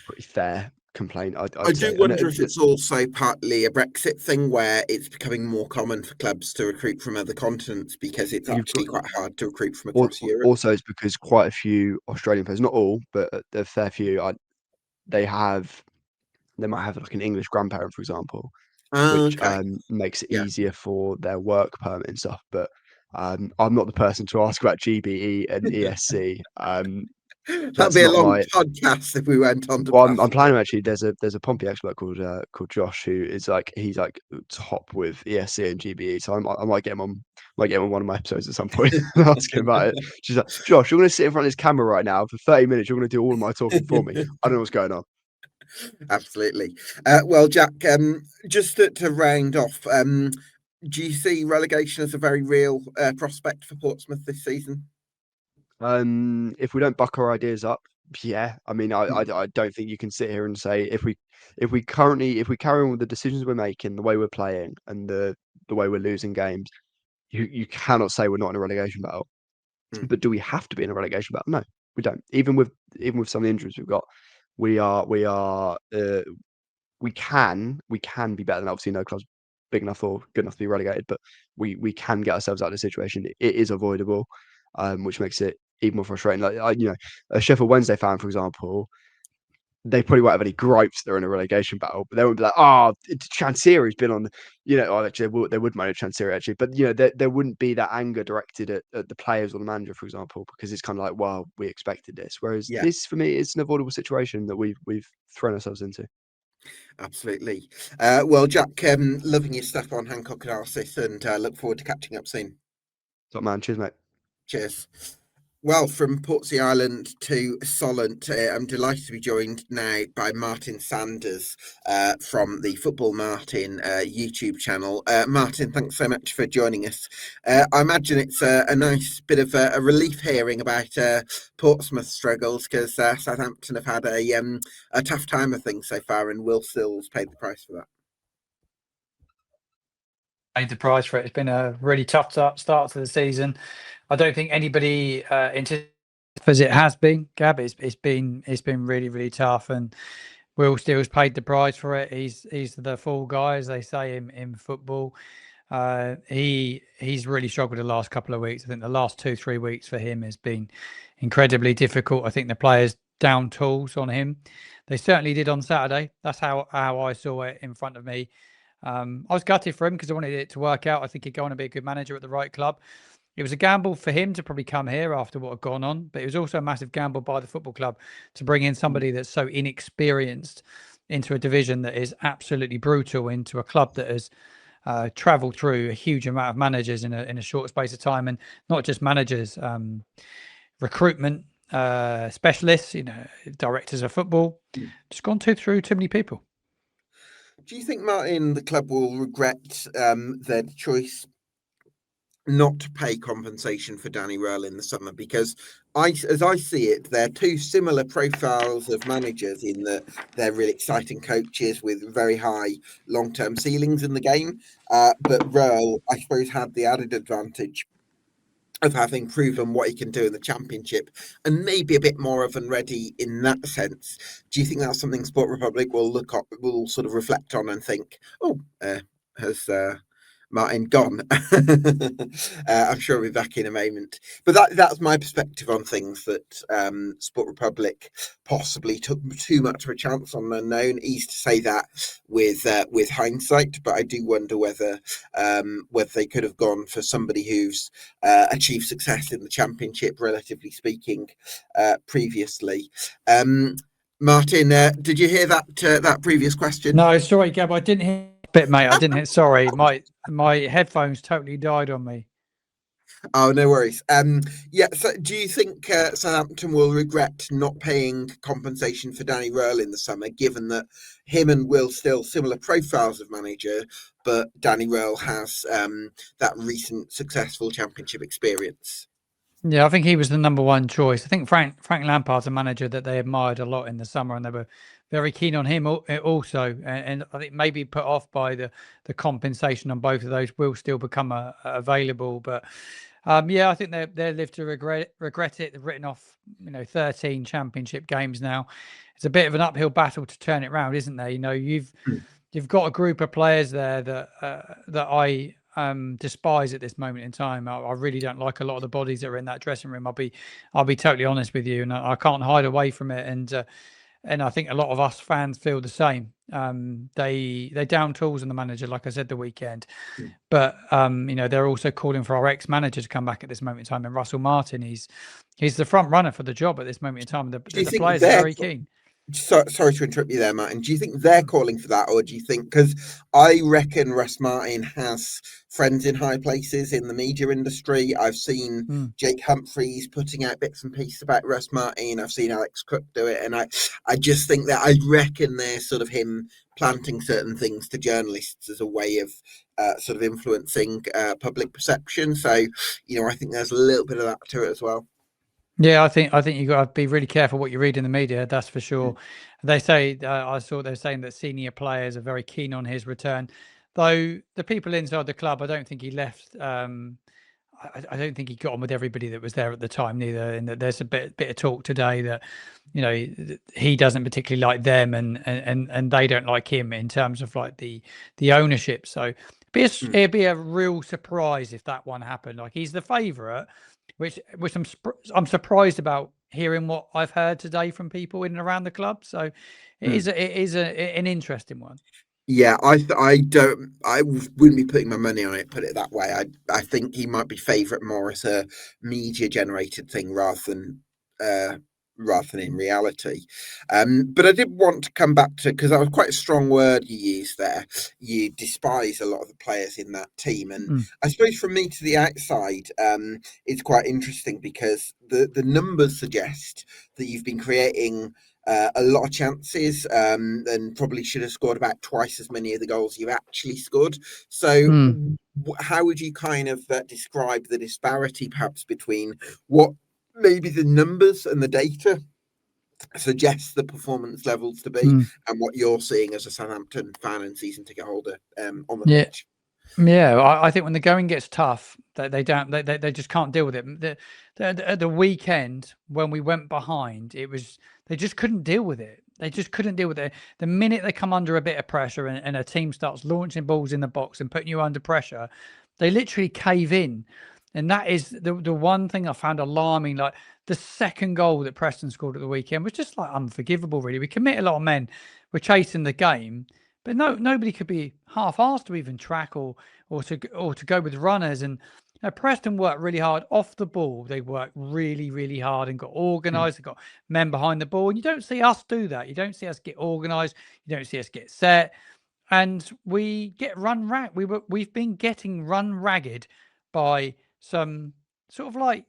pretty fair complaint, I'd I say. do wonder if it's also partly a Brexit thing where it's becoming more common for clubs to recruit from other continents because it's actually quite hard to recruit from across Europe. Also, it's because quite a few Australian players, not all, but a fair few, they might have like an English grandparent, for example, which Okay. makes it Yeah. easier for their work permit and stuff. But I'm not the person to ask about GBE and ESC. That'd That's be a not long my. podcast if we went on to Well, pass. I'm planning actually. There's a Pompey expert called Josh who is like he's like top with ESC and GBE. So I might get him on one of my episodes at some point and ask him about it. She's like, Josh, you're going to sit in front of this camera right now for 30 minutes. You're going to do all of my talking for me. I don't know what's going on. Absolutely. Well, Jack, just to round off, do you see relegation as a very real prospect for Portsmouth this season? If we don't buck our ideas up, yeah. I mean, I don't think you can sit here and say if we carry on with the decisions we're making, the way we're playing, and the way we're losing games, you cannot say we're not in a relegation battle. But do we have to be in a relegation battle? No, we don't. Even with some of the injuries we've got, we can be better than obviously no club's big enough or good enough to be relegated, but we can get ourselves out of the situation. It is avoidable, which makes it even more frustrating. Like a Sheffield Wednesday fan, for example, they probably won't have any gripes they're in a relegation battle, but they won't be like, oh, Chansiri's been on, actually they would manage Chansiri actually, but there wouldn't be that anger directed at the players or the manager, for example, because it's kind of like, well, we expected this. Whereas this, for me, is an avoidable situation that we've thrown ourselves into. Absolutely. Well, Jack, loving your stuff on Hancock and Arsis, and look forward to catching up soon. Top man, cheers, mate. Cheers. Well, from Portsea Island to Solent, I'm delighted to be joined now by Martin Sanders from the Football Martin YouTube channel. Martin, thanks so much for joining us. I imagine it's a nice bit of a relief hearing about Portsmouth struggles, because Southampton have had a tough time of things so far, and Will Still's paid the price for that. Paid the price for it. It's been a really tough start to the season. I don't think anybody anticipated as it has been, Gab. It's been really, really tough, and Will Steele's paid the price for it. He's the fall guy, as they say in football. He's really struggled the last couple of weeks. I think the last 2-3 weeks for him has been incredibly difficult. I think the players down tools on him. They certainly did on Saturday. That's how I saw it in front of me. I was gutted for him because I wanted it to work out. I think he'd go on to be a good manager at the right club. It was a gamble for him to probably come here after what had gone on, but it was also a massive gamble by the football club to bring in somebody that's so inexperienced into a division that is absolutely brutal, into a club that has travelled through a huge amount of managers in a short space of time, and not just managers, recruitment specialists, directors of football, just gone through too many people. Do you think, Martin, the club will regret their choice not to pay compensation for Danny Röhl in the summer? Because as I see it, they're two similar profiles of managers in that they're really exciting coaches with very high long-term ceilings in the game. But Röhl, I suppose, had the added advantage of having proven what he can do in the Championship, and maybe a bit more of and ready in that sense. Do you think that's something Sport Republic will sort of reflect on and think, has Martin gone? I'm sure we'll be back in a moment. But that's my perspective on things, that Sport Republic possibly took too much of a chance on an unknown. Easy to say that with hindsight, but I do wonder whether they could have gone for somebody who's achieved success in the Championship, relatively speaking, previously. Martin, did you hear that previous question? No, sorry, Gab, I didn't hear a bit, mate. I didn't hear. Sorry, my headphones totally died on me. Oh, no worries. So do you think Southampton will regret not paying compensation for Danny Röhl in the summer, given that him and Will Still similar profiles of manager, but Danny Röhl has that recent successful Championship experience? Yeah, I think he was the number one choice. I think Frank Lampard's a manager that they admired a lot in the summer, and they were very keen on him also. And I think maybe put off by the compensation on both of those will still become available. But I think they live to regret it. They've written off 13 Championship games now. It's a bit of an uphill battle to turn it around, isn't there? You've got a group of players there that I despise at this moment in time. I really don't like a lot of the bodies that are in that dressing room. I'll be totally honest with you, and I can't hide away from it. And and I think a lot of us fans feel the same. They down tools on the manager, like I said, the weekend, but they're also calling for our ex-manager to come back at this moment in time. And Russell Martin, he's the front runner for the job at this moment in time. The players are very keen. Sorry to interrupt you there, Martin. Do you think they're calling for that, or do you think, because I reckon Russ Martin has friends in high places in the media industry? I've seen Jake Humphreys putting out bits and pieces about Russ Martin. I've seen Alex Cook do it, and I just think that I reckon they're sort of him planting certain things to journalists as a way of sort of influencing public perception. So, I think there's a little bit of that to it as well. Yeah, I think you got to be really careful what you read in the media. That's for sure. They say I saw they're saying that senior players are very keen on his return, though the people inside the club, I don't think he left. I don't think he got on with everybody that was there at the time neither. And there's a bit of talk today that he doesn't particularly like them, and they don't like him in terms of like the ownership. So it'd be a real surprise if that one happened. Like, he's the favourite. Which I'm surprised about hearing what I've heard today from people in and around the club. So it is an interesting one. Yeah, I wouldn't be putting my money on it. Put it that way. I think he might be favourite more as a media generated thing rather than in reality. But I did want to come back to, because that was quite a strong word you used there. You despise a lot of the players in that team, and I suppose from me to the outside, it's quite interesting because the numbers suggest that you've been creating a lot of chances, and probably should have scored about twice as many of the goals you've actually scored. So how would you kind of describe the disparity perhaps between what maybe the numbers and the data suggests the performance levels to be and what you're seeing as a Southampton fan and season ticket holder on the pitch? Yeah, I think when the going gets tough, they just can't deal with it. At the weekend when we went behind, they just couldn't deal with it. They just couldn't deal with it. The minute they come under a bit of pressure and a team starts launching balls in the box and putting you under pressure, they literally cave in. And that is the one thing I found alarming. Like, the second goal that Preston scored at the weekend was just like unforgivable, really. We commit a lot of men. We're chasing the game, but nobody could be half-arsed to even track or to go with runners. And Preston worked really hard off the ball. They worked really, really hard and got organised. They got men behind the ball. And you don't see us do that. You don't see us get organised. You don't see us get set. And we get run ragged. We've been getting run ragged by some sort of like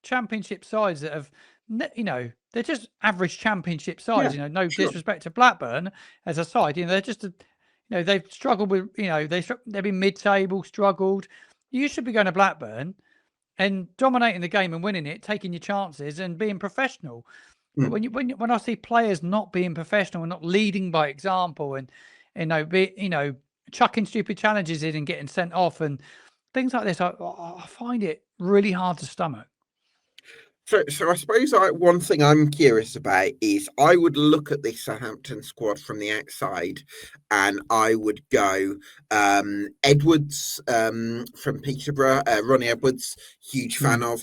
championship sides that have, they're just average championship sides. No disrespect to Blackburn as a side. They're just they've struggled with, they've been mid-table, struggled. You should be going to Blackburn and dominating the game and winning it, taking your chances and being professional. But when I see players not being professional and not leading by example, and chucking stupid challenges in and getting sent off and things like this, I find it really hard to stomach. So I suppose one thing I'm curious about is I would look at this Southampton squad from the outside and I would go Edwards from Peterborough, Ronnie Edwards, huge fan of.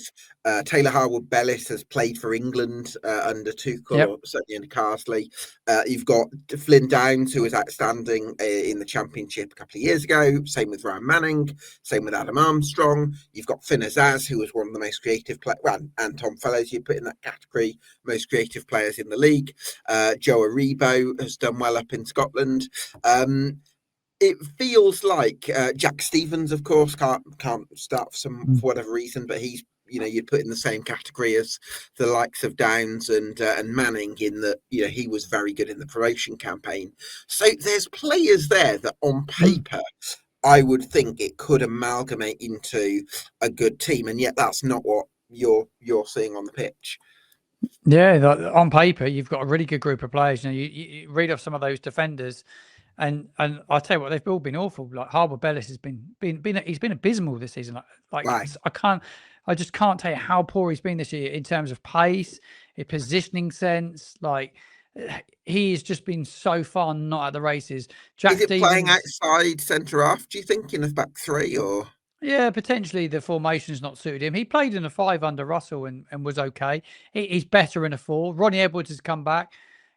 Taylor Harwood-Bellis has played for England under Tuchel, or certainly under Carsley. You've got Flynn Downs, who was outstanding in the Championship a couple of years ago. Same with Ryan Manning. Same with Adam Armstrong. You've got Finn Azaz, who was one of the most creative players. Well, and Tom Fellows, you put in that category, most creative players in the league. Joe Aribo has done well up in Scotland. It feels like Jack Stevens, of course, can't start for whatever reason, but he's, you'd put in the same category as the likes of Downs and Manning, in that he was very good in the promotion campaign. So there's players there that on paper I would think it could amalgamate into a good team, and yet that's not what you're seeing on the pitch. Yeah, on paper you've got a really good group of players. You read off some of those defenders, and I'll tell you what, they've all been awful. Like Harwood-Bellis has been he's been abysmal this season. Right. I just can't tell you how poor he's been this year in terms of pace, a positioning sense. Like, he's just been so far not at the races. Is it playing outside centre half, do you think, in a back three, or? Yeah, potentially the formation's not suited him. He played in a 5 under Russell and was okay. He's better in a 4. Ronnie Edwards has come back.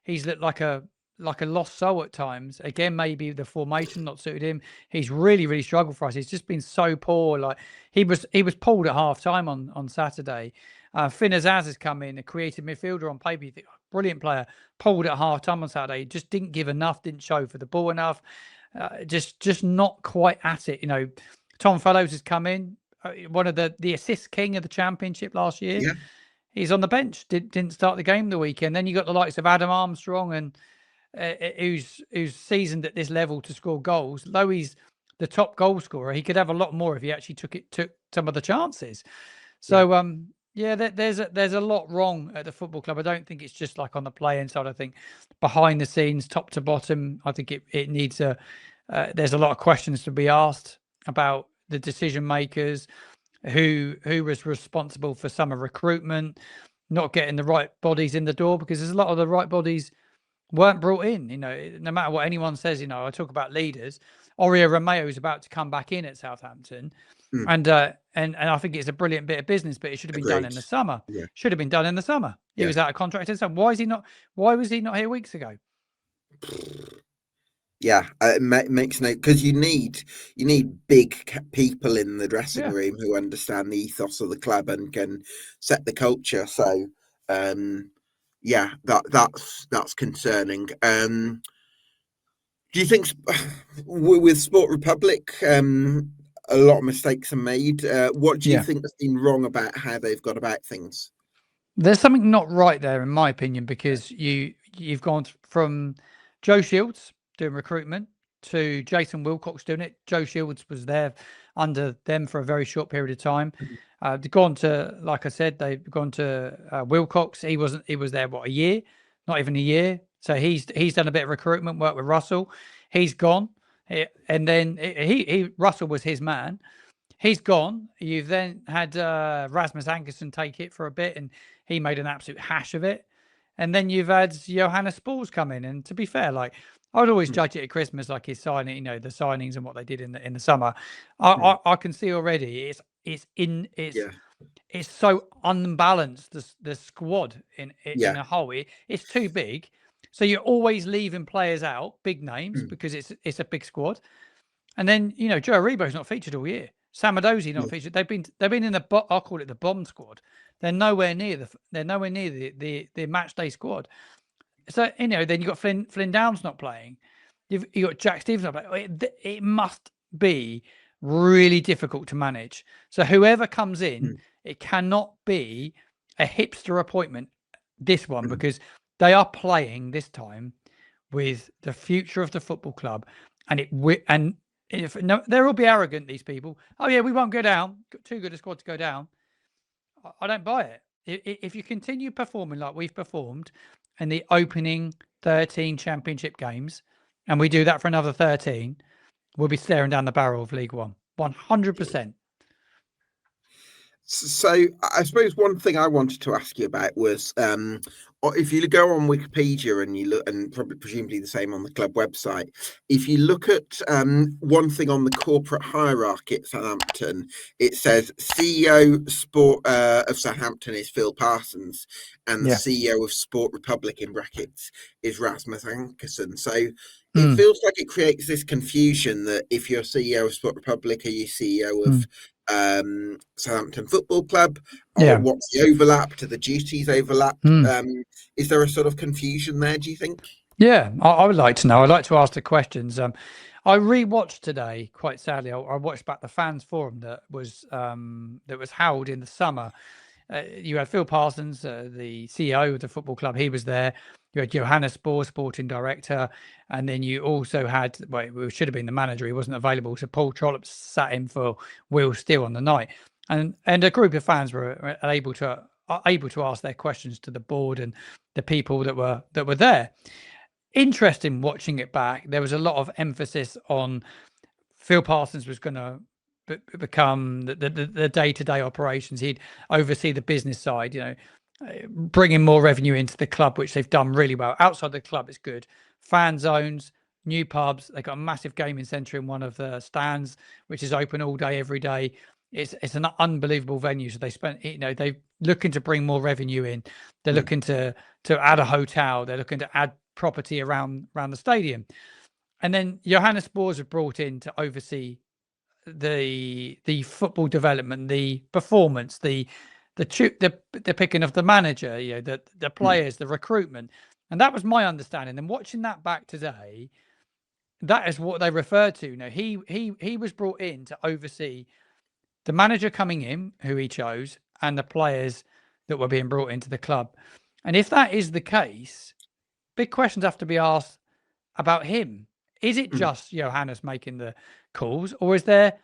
he's looked like a lost soul at times. Again, maybe the formation not suited him. He's really struggled for us. He's just been so poor. Like he was pulled at half time on Saturday. Finn Azaz has come in, a creative midfielder on paper. You think, brilliant player, pulled at half time on Saturday. Just didn't give enough, didn't show for the ball enough. Just not quite at it. Tom Fellows has come in, one of the assist king of the Championship last year. Yeah. He's on the bench. Didn't start the game the weekend. Then you got the likes of Adam Armstrong and who's seasoned at this level to score goals. Though he's the top goal scorer, he could have a lot more if he actually took some of the chances. So there's a lot wrong at the football club. I don't think it's just like on the playing side. I think behind the scenes, top to bottom, I think it needs there's a lot of questions to be asked about the decision makers, who was responsible for summer recruitment, not getting the right bodies in the door, because there's a lot of the right bodies weren't brought in. No matter what anyone says, I talk about leaders. Orio Romeo is about to come back in at Southampton, and I think it's a brilliant bit of business, but it should have been done in the summer. Yeah. Should have been done in the summer. He was out of contract in the summer. Why was he not here weeks ago? Yeah, it makes no, because you need big people in the dressing room who understand the ethos of the club and can set the culture. So, that's concerning. Do you think with Sport Republic, a lot of mistakes are made? What do you think has been wrong about how they've got about things? There's something not right there, in my opinion, because you've gone from Joe Shields doing recruitment to Jason Wilcox doing it. Joe Shields was there under them for a very short period of time. They've gone to, like I said, they've gone to Wilcox. He was there a year, not even a year. So he's done a bit of recruitment work with Russell. He's gone, and then Russell was his man. He's gone. You've then had Rasmus Ankerson take it for a bit, and he made an absolute hash of it. And then you've had Johannes Spors come in, and to be fair, like, I would always judge it at Christmas, like his signing, the signings and what they did in the summer. I can see already it's so unbalanced, the squad in a whole. It's too big, so you're always leaving players out, big names, because it's a big squad. And then Joe Aribo's not featured all year. Sam Adozi not featured. They've been in I'll call it the bomb squad. They're nowhere near the match day squad. So then you got Flynn Downs not playing. You got Jack Stevens not playing. It must be really difficult to manage. So whoever comes in, it cannot be a hipster appointment. This one, because they are playing this time with the future of the football club, and they'll all be arrogant. These people. Oh yeah, we won't go down. Got too good a squad to go down. I don't buy it. If you continue performing like we've performed in the opening 13 Championship games, and we do that for another 13, we'll be staring down the barrel of League One, 100%. So I suppose one thing I wanted to ask you about was if you go on Wikipedia and you look, and probably presumably the same on the club website, if you look at one thing on the corporate hierarchy at Southampton, it says CEO of Southampton is Phil Parsons, and the CEO of Sport Republic in brackets is Rasmus Ankerson. So it feels like it creates this confusion that if you're CEO of Sport Republic, are you CEO of Southampton Football Club, or what's the overlap? Do the duties overlap? Is there a sort of confusion there, do you think? Yeah, I would like to know. I'd like to ask the questions. I rewatched today, quite sadly. I watched back the fans forum that was held in the summer. You had Phil Parsons, the CEO of the football club. He was there. You had Johannes Spors, sporting director, and then you also had, it should have been the manager. He wasn't available, so Paul Trollope sat in for Will Steele on the night, and a group of fans were able to ask their questions to the board and the people that were there. Interesting watching it back. There was a lot of emphasis on Phil Parsons was going to become the day-to-day operations. He'd oversee the business side, bringing more revenue into the club, which they've done really well. Outside the club, it's good. Fan zones, new pubs. They've got a massive gaming centre in one of the stands, which is open all day, every day. it's an unbelievable venue. So they spent, they're looking to bring more revenue in. They're looking to add a hotel. They're looking to add property around the stadium. And then Johannes Boers was brought in to oversee the football development, the performance, the picking of the manager, the players, the recruitment. And that was my understanding. And watching that back today, that is what they refer to. He was brought in to oversee the manager coming in, who he chose, and the players that were being brought into the club. And if that is the case, big questions have to be asked about him. Is it just Johannes making the calls, or is there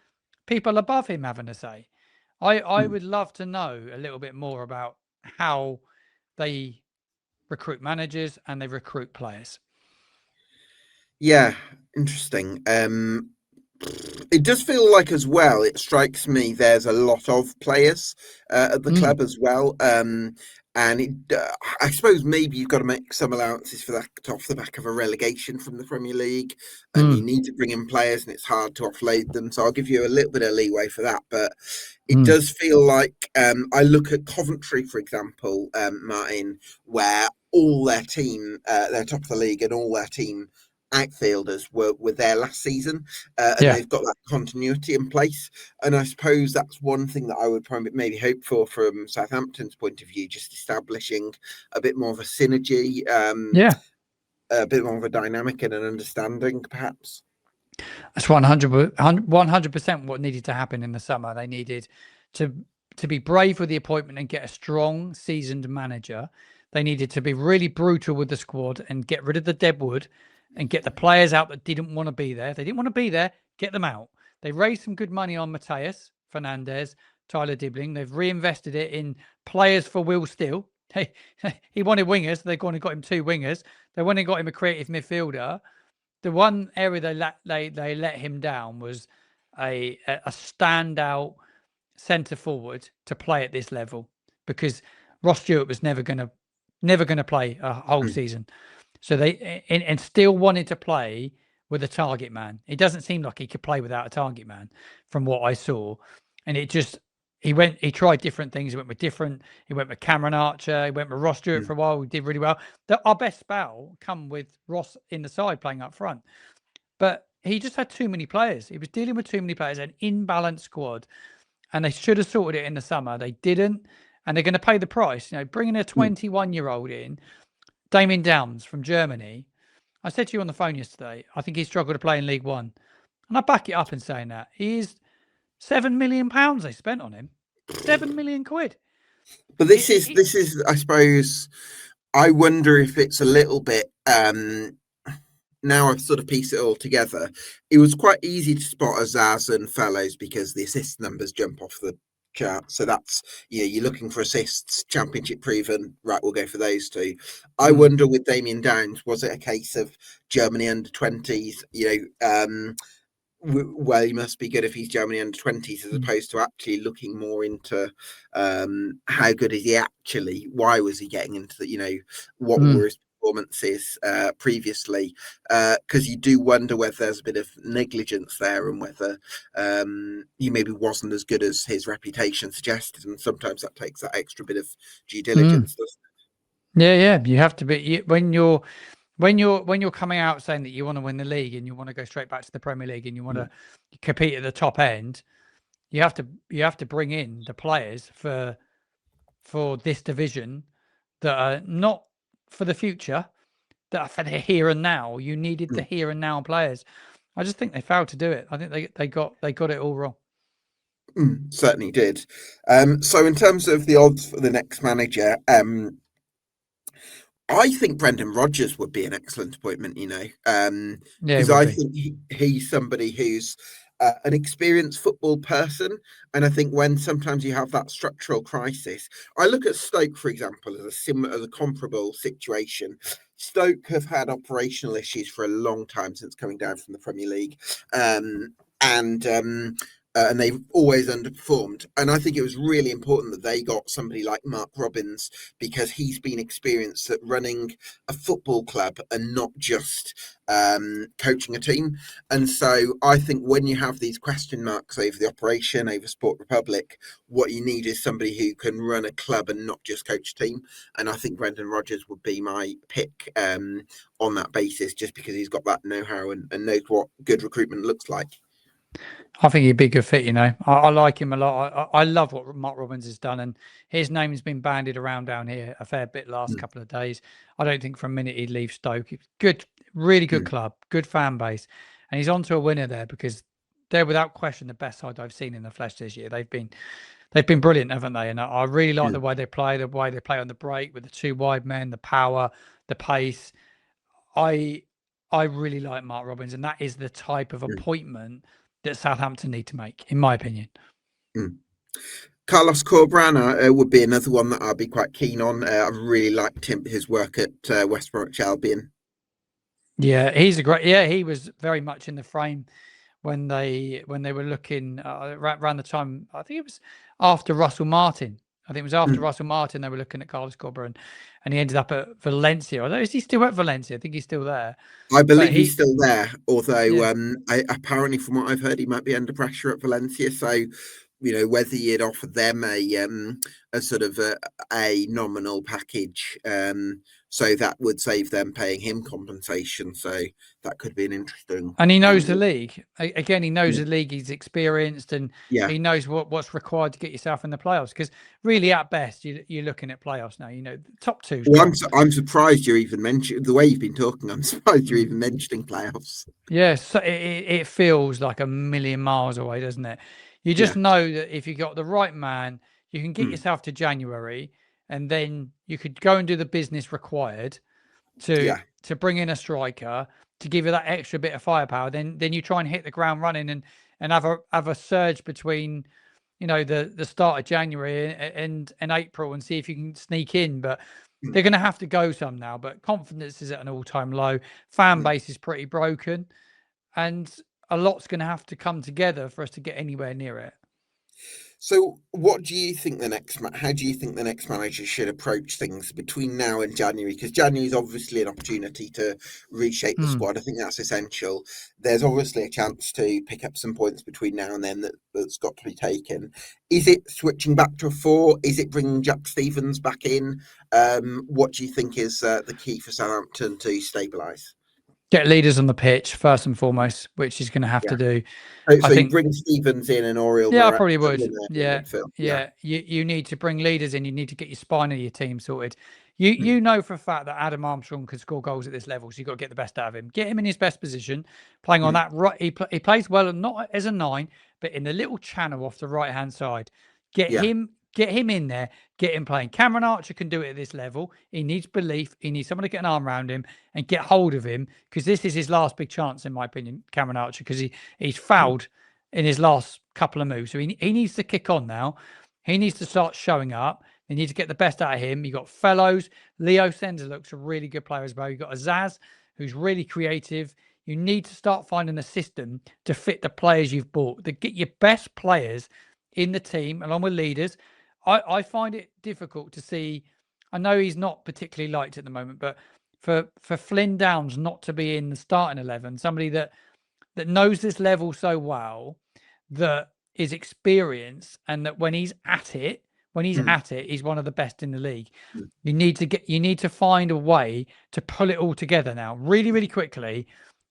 people above him having a say? I would love to know a little bit more about how they recruit managers and they recruit players. Yeah, interesting. It does feel like, as well, it strikes me there's a lot of players at the club as well. And I suppose maybe you've got to make some allowances for that off the back of a relegation from the Premier League, and you need to bring in players, and it's hard to offload them. So I'll give you a little bit of leeway for that. But it does feel like I look at Coventry, for example, Martin, where all their team, they're top of the league, and all their team outfielders were there last season, and they've got that continuity in place. And I suppose that's one thing that I would probably maybe hope for from Southampton's point of view, just establishing a bit more of a synergy, a bit more of a dynamic and an understanding, perhaps. That's 100% what needed to happen in the summer. They needed to be brave with the appointment and get a strong, seasoned manager. They needed to be really brutal with the squad and get rid of the deadwood and get the players out that didn't want to be there. If they didn't want to be there, get them out. They raised some good money on Mateus Fernandez, Tyler Dibbling. They've reinvested it in players for Will Steele. He wanted wingers. So they gone and got him 2 wingers. They went and got him a creative midfielder. The one area they let him down was a standout centre forward to play at this level, because Ross Stewart was never going to play a whole season. So they and still wanted to play with a target man. It doesn't seem like he could play without a target man from what I saw. And he tried different things. He went with Cameron Archer. He went with Ross Stewart for a while. He did really well. Our best spell come with Ross in the side playing up front. But he just had too many players. He was dealing with too many players, an imbalanced squad. And they should have sorted it in the summer. They didn't. And they're going to pay the price. Bringing a 21-year-old in, Damien Downs from Germany. I said to you on the phone yesterday, I think he struggled to play in League One. And I back it up in saying that. He is £7 million they spent on him. 7 million quid. But this is, I suppose, I wonder if it's a little bit, now I've sort of pieced it all together. It was quite easy to spot Azaz and Fellows because the assist numbers jump off the chart. So that's, you're looking for assists, championship proven, right, we'll go for those 2. I wonder with Damien Downs, was it a case of Germany under 20s, well, he must be good if he's Germany under 20s, as opposed to actually looking more into how good is he actually, why was he getting into the, what were his performances previously, because you do wonder whether there's a bit of negligence there and whether he maybe wasn't as good as his reputation suggested, and sometimes that takes that extra bit of due diligence, doesn't it? Yeah, you have to be when you're coming out saying that you want to win the league and you want to go straight back to the Premier League and you want to compete at the top end. You have to bring in the players for this division that are not for the future, that are for the here and now. You needed the here and now players. I just think they failed to do it. I think they got it all wrong. Certainly did. So in terms of the odds for the next manager, I think Brendan Rodgers would be an excellent appointment, because I think he's somebody who's an experienced football person. And I think when sometimes you have that structural crisis, I look at Stoke, for example, as a comparable situation. Stoke have had operational issues for a long time since coming down from the Premier League. and they've always underperformed. And I think it was really important that they got somebody like Mark Robbins, because he's been experienced at running a football club and not just coaching a team. And so I think when you have these question marks over the operation, over Sport Republic, what you need is somebody who can run a club and not just coach a team. And I think Brendan Rodgers would be my pick on that basis, just because he's got that know-how and knows what good recruitment looks like. I think he'd be a good fit, you know. I like him a lot. I love what Mark Robbins has done, and his name's been bandied around down here a fair bit last couple of days. I don't think for a minute he'd leave Stoke. Good, really good club, good fan base, and he's on to a winner there, because they're without question the best side I've seen in the flesh this year. They've been brilliant, haven't they? And I really like the way they play on the break with the two wide men, the power, the pace. I really like Mark Robbins, and that is the type of appointment that Southampton need to make, in my opinion. Carlos Corberán would be another one that I'd be quite keen on. I really liked his work at West Bromwich Albion. Yeah, he's a great. Yeah, he was very much in the frame when they were looking around the time. I think it was after Russell Martin. I think it was after Russell Martin they were looking at Carlos Corberán, and he ended up at Valencia. Although, is he still at Valencia? I think he's still there. I believe he's still there, although Yeah. apparently from what I've heard, he might be under pressure at Valencia. So, you know, whether you'd offer them a sort of a nominal package, so that would save them paying him compensation. So that could be an interesting. And he knows the league. Again, he knows the league. He's experienced, and he knows what's required to get yourself in the playoffs. Because really, at best, you're looking at playoffs now. You know, the top two. Well, I'm surprised you're even mentioning the way you've been talking. I'm surprised you're even mentioning playoffs. Yes, so it feels like a million miles away, doesn't it? You just know that if you got the right man, you can get yourself to January, and then you could go and do the business required to bring in a striker to give you that extra bit of firepower. Then you try and hit the ground running and have a surge between, you know, the start of January and April, and see if you can sneak in. But they're going to have to go some now. But confidence is at an all-time low. Fan base is pretty broken, and a lot's going to have to come together for us to get anywhere near it. So, what do you think how do you think the next manager should approach things between now and January? Because January is obviously an opportunity to reshape the squad. I think that's essential. There's obviously a chance to pick up some points between now and then that's got to be taken. Is it switching back to a 4? Is it bringing Jack Stevens back in? What do you think is the key for Southampton to stabilise? Get leaders on the pitch first and foremost, which he's going to have to do. So you bring Stevens in and Oriel. Yeah, I probably would. Yeah. You need to bring leaders in. You need to get your spine of your team sorted. You know for a fact that Adam Armstrong can score goals at this level, so you've got to get the best out of him. Get him in his best position, playing on that right. He plays well, not as a 9, but in the little channel off the right hand side. Get him in there. Get him playing. Cameron Archer can do it at this level. He needs belief. He needs someone to get an arm around him and get hold of him, because this is his last big chance, in my opinion, Cameron Archer, because he's fouled in his last couple of moves. So he needs to kick on now. He needs to start showing up. They need to get the best out of him. You got Fellows. Leo Senza looks a really good player as well. You got Azaz, who's really creative. You need to start finding a system to fit the players you've bought, to get your best players in the team along with leaders. I find it difficult to see. I know he's not particularly liked at the moment, but for Flynn Downs not to be in the starting 11, somebody that knows this level so well, that is experienced, and that when he's at it, he's one of the best in the league. You need to find a way to pull it all together now, really, really quickly,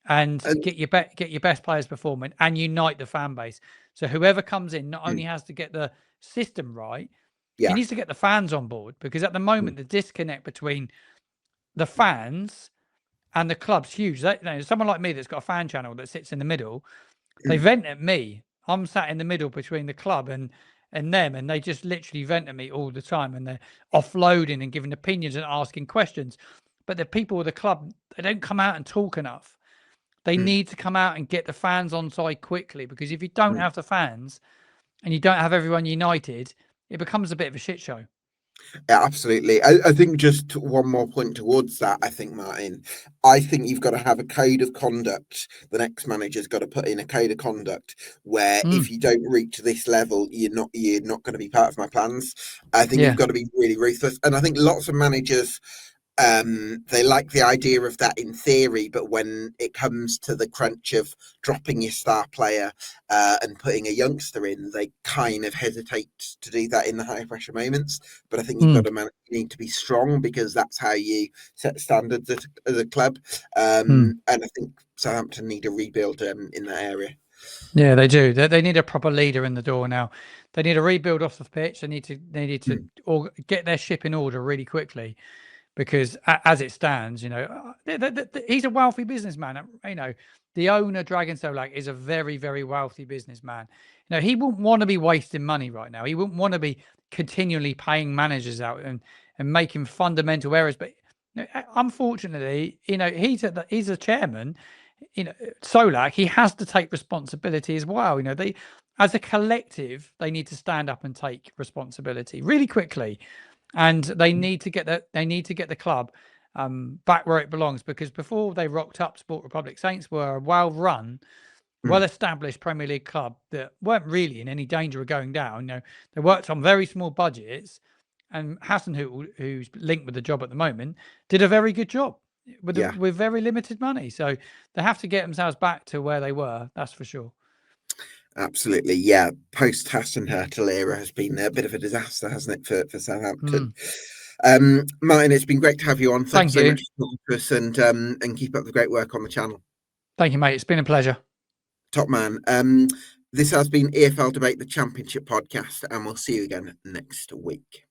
and get your best players performing and unite the fan base. So whoever comes in not only has to get the system right, he needs to get the fans on board, because at the moment the disconnect between the fans and the club's huge. Someone like me that's got a fan channel that sits in the middle, they vent at me. I'm sat in the middle between the club and them, and they just literally vent at me all the time, and they're offloading and giving opinions and asking questions. But the people of the club, they don't come out and talk enough. They need to come out and get the fans on side quickly, because if you don't have the fans and you don't have everyone united, it becomes a bit of a shit show. Yeah, absolutely. I think just one more point towards that, I think, Martin, I think you've got to have a code of conduct. The next manager's got to put in a code of conduct where if you don't reach this level, you're not going to be part of my plans. I think you've got to be really ruthless. And I think lots of managers, they like the idea of that in theory, but when it comes to the crunch of dropping your star player and putting a youngster in, they kind of hesitate to do that in the high pressure moments. But I think you've got to you need to be strong, because that's how you set standards as a club. And I think Southampton need a rebuild in that area. Yeah, they do. They need a proper leader in the door now. They need a rebuild off the pitch. They need to get their ship in order really quickly. Because as it stands, he's a wealthy businessman. The owner, Dragan Solak, is a very, very wealthy businessman. He wouldn't want to be wasting money right now. He wouldn't want to be continually paying managers out and making fundamental errors. But unfortunately, he's a chairman. Solak, he has to take responsibility as well. They, as a collective, they need to stand up and take responsibility really quickly. And they need to get the club back where it belongs, because before they rocked up, Sport Republic, Saints were a well-run, well-established Premier League club that weren't really in any danger of going down. They worked on very small budgets, and Hassan, who's linked with the job at the moment, did a very good job with very limited money. So they have to get themselves back to where they were. That's for sure. Absolutely, yeah. Post Hassan Hurtle era has been a bit of a disaster, hasn't it, for Southampton? Martin, it's been great to have you on. Thanks so much for talking to us, and keep up the great work on the channel. Thank you, mate. It's been a pleasure. Top man. This has been EFL Debate, the Championship podcast, and we'll see you again next week.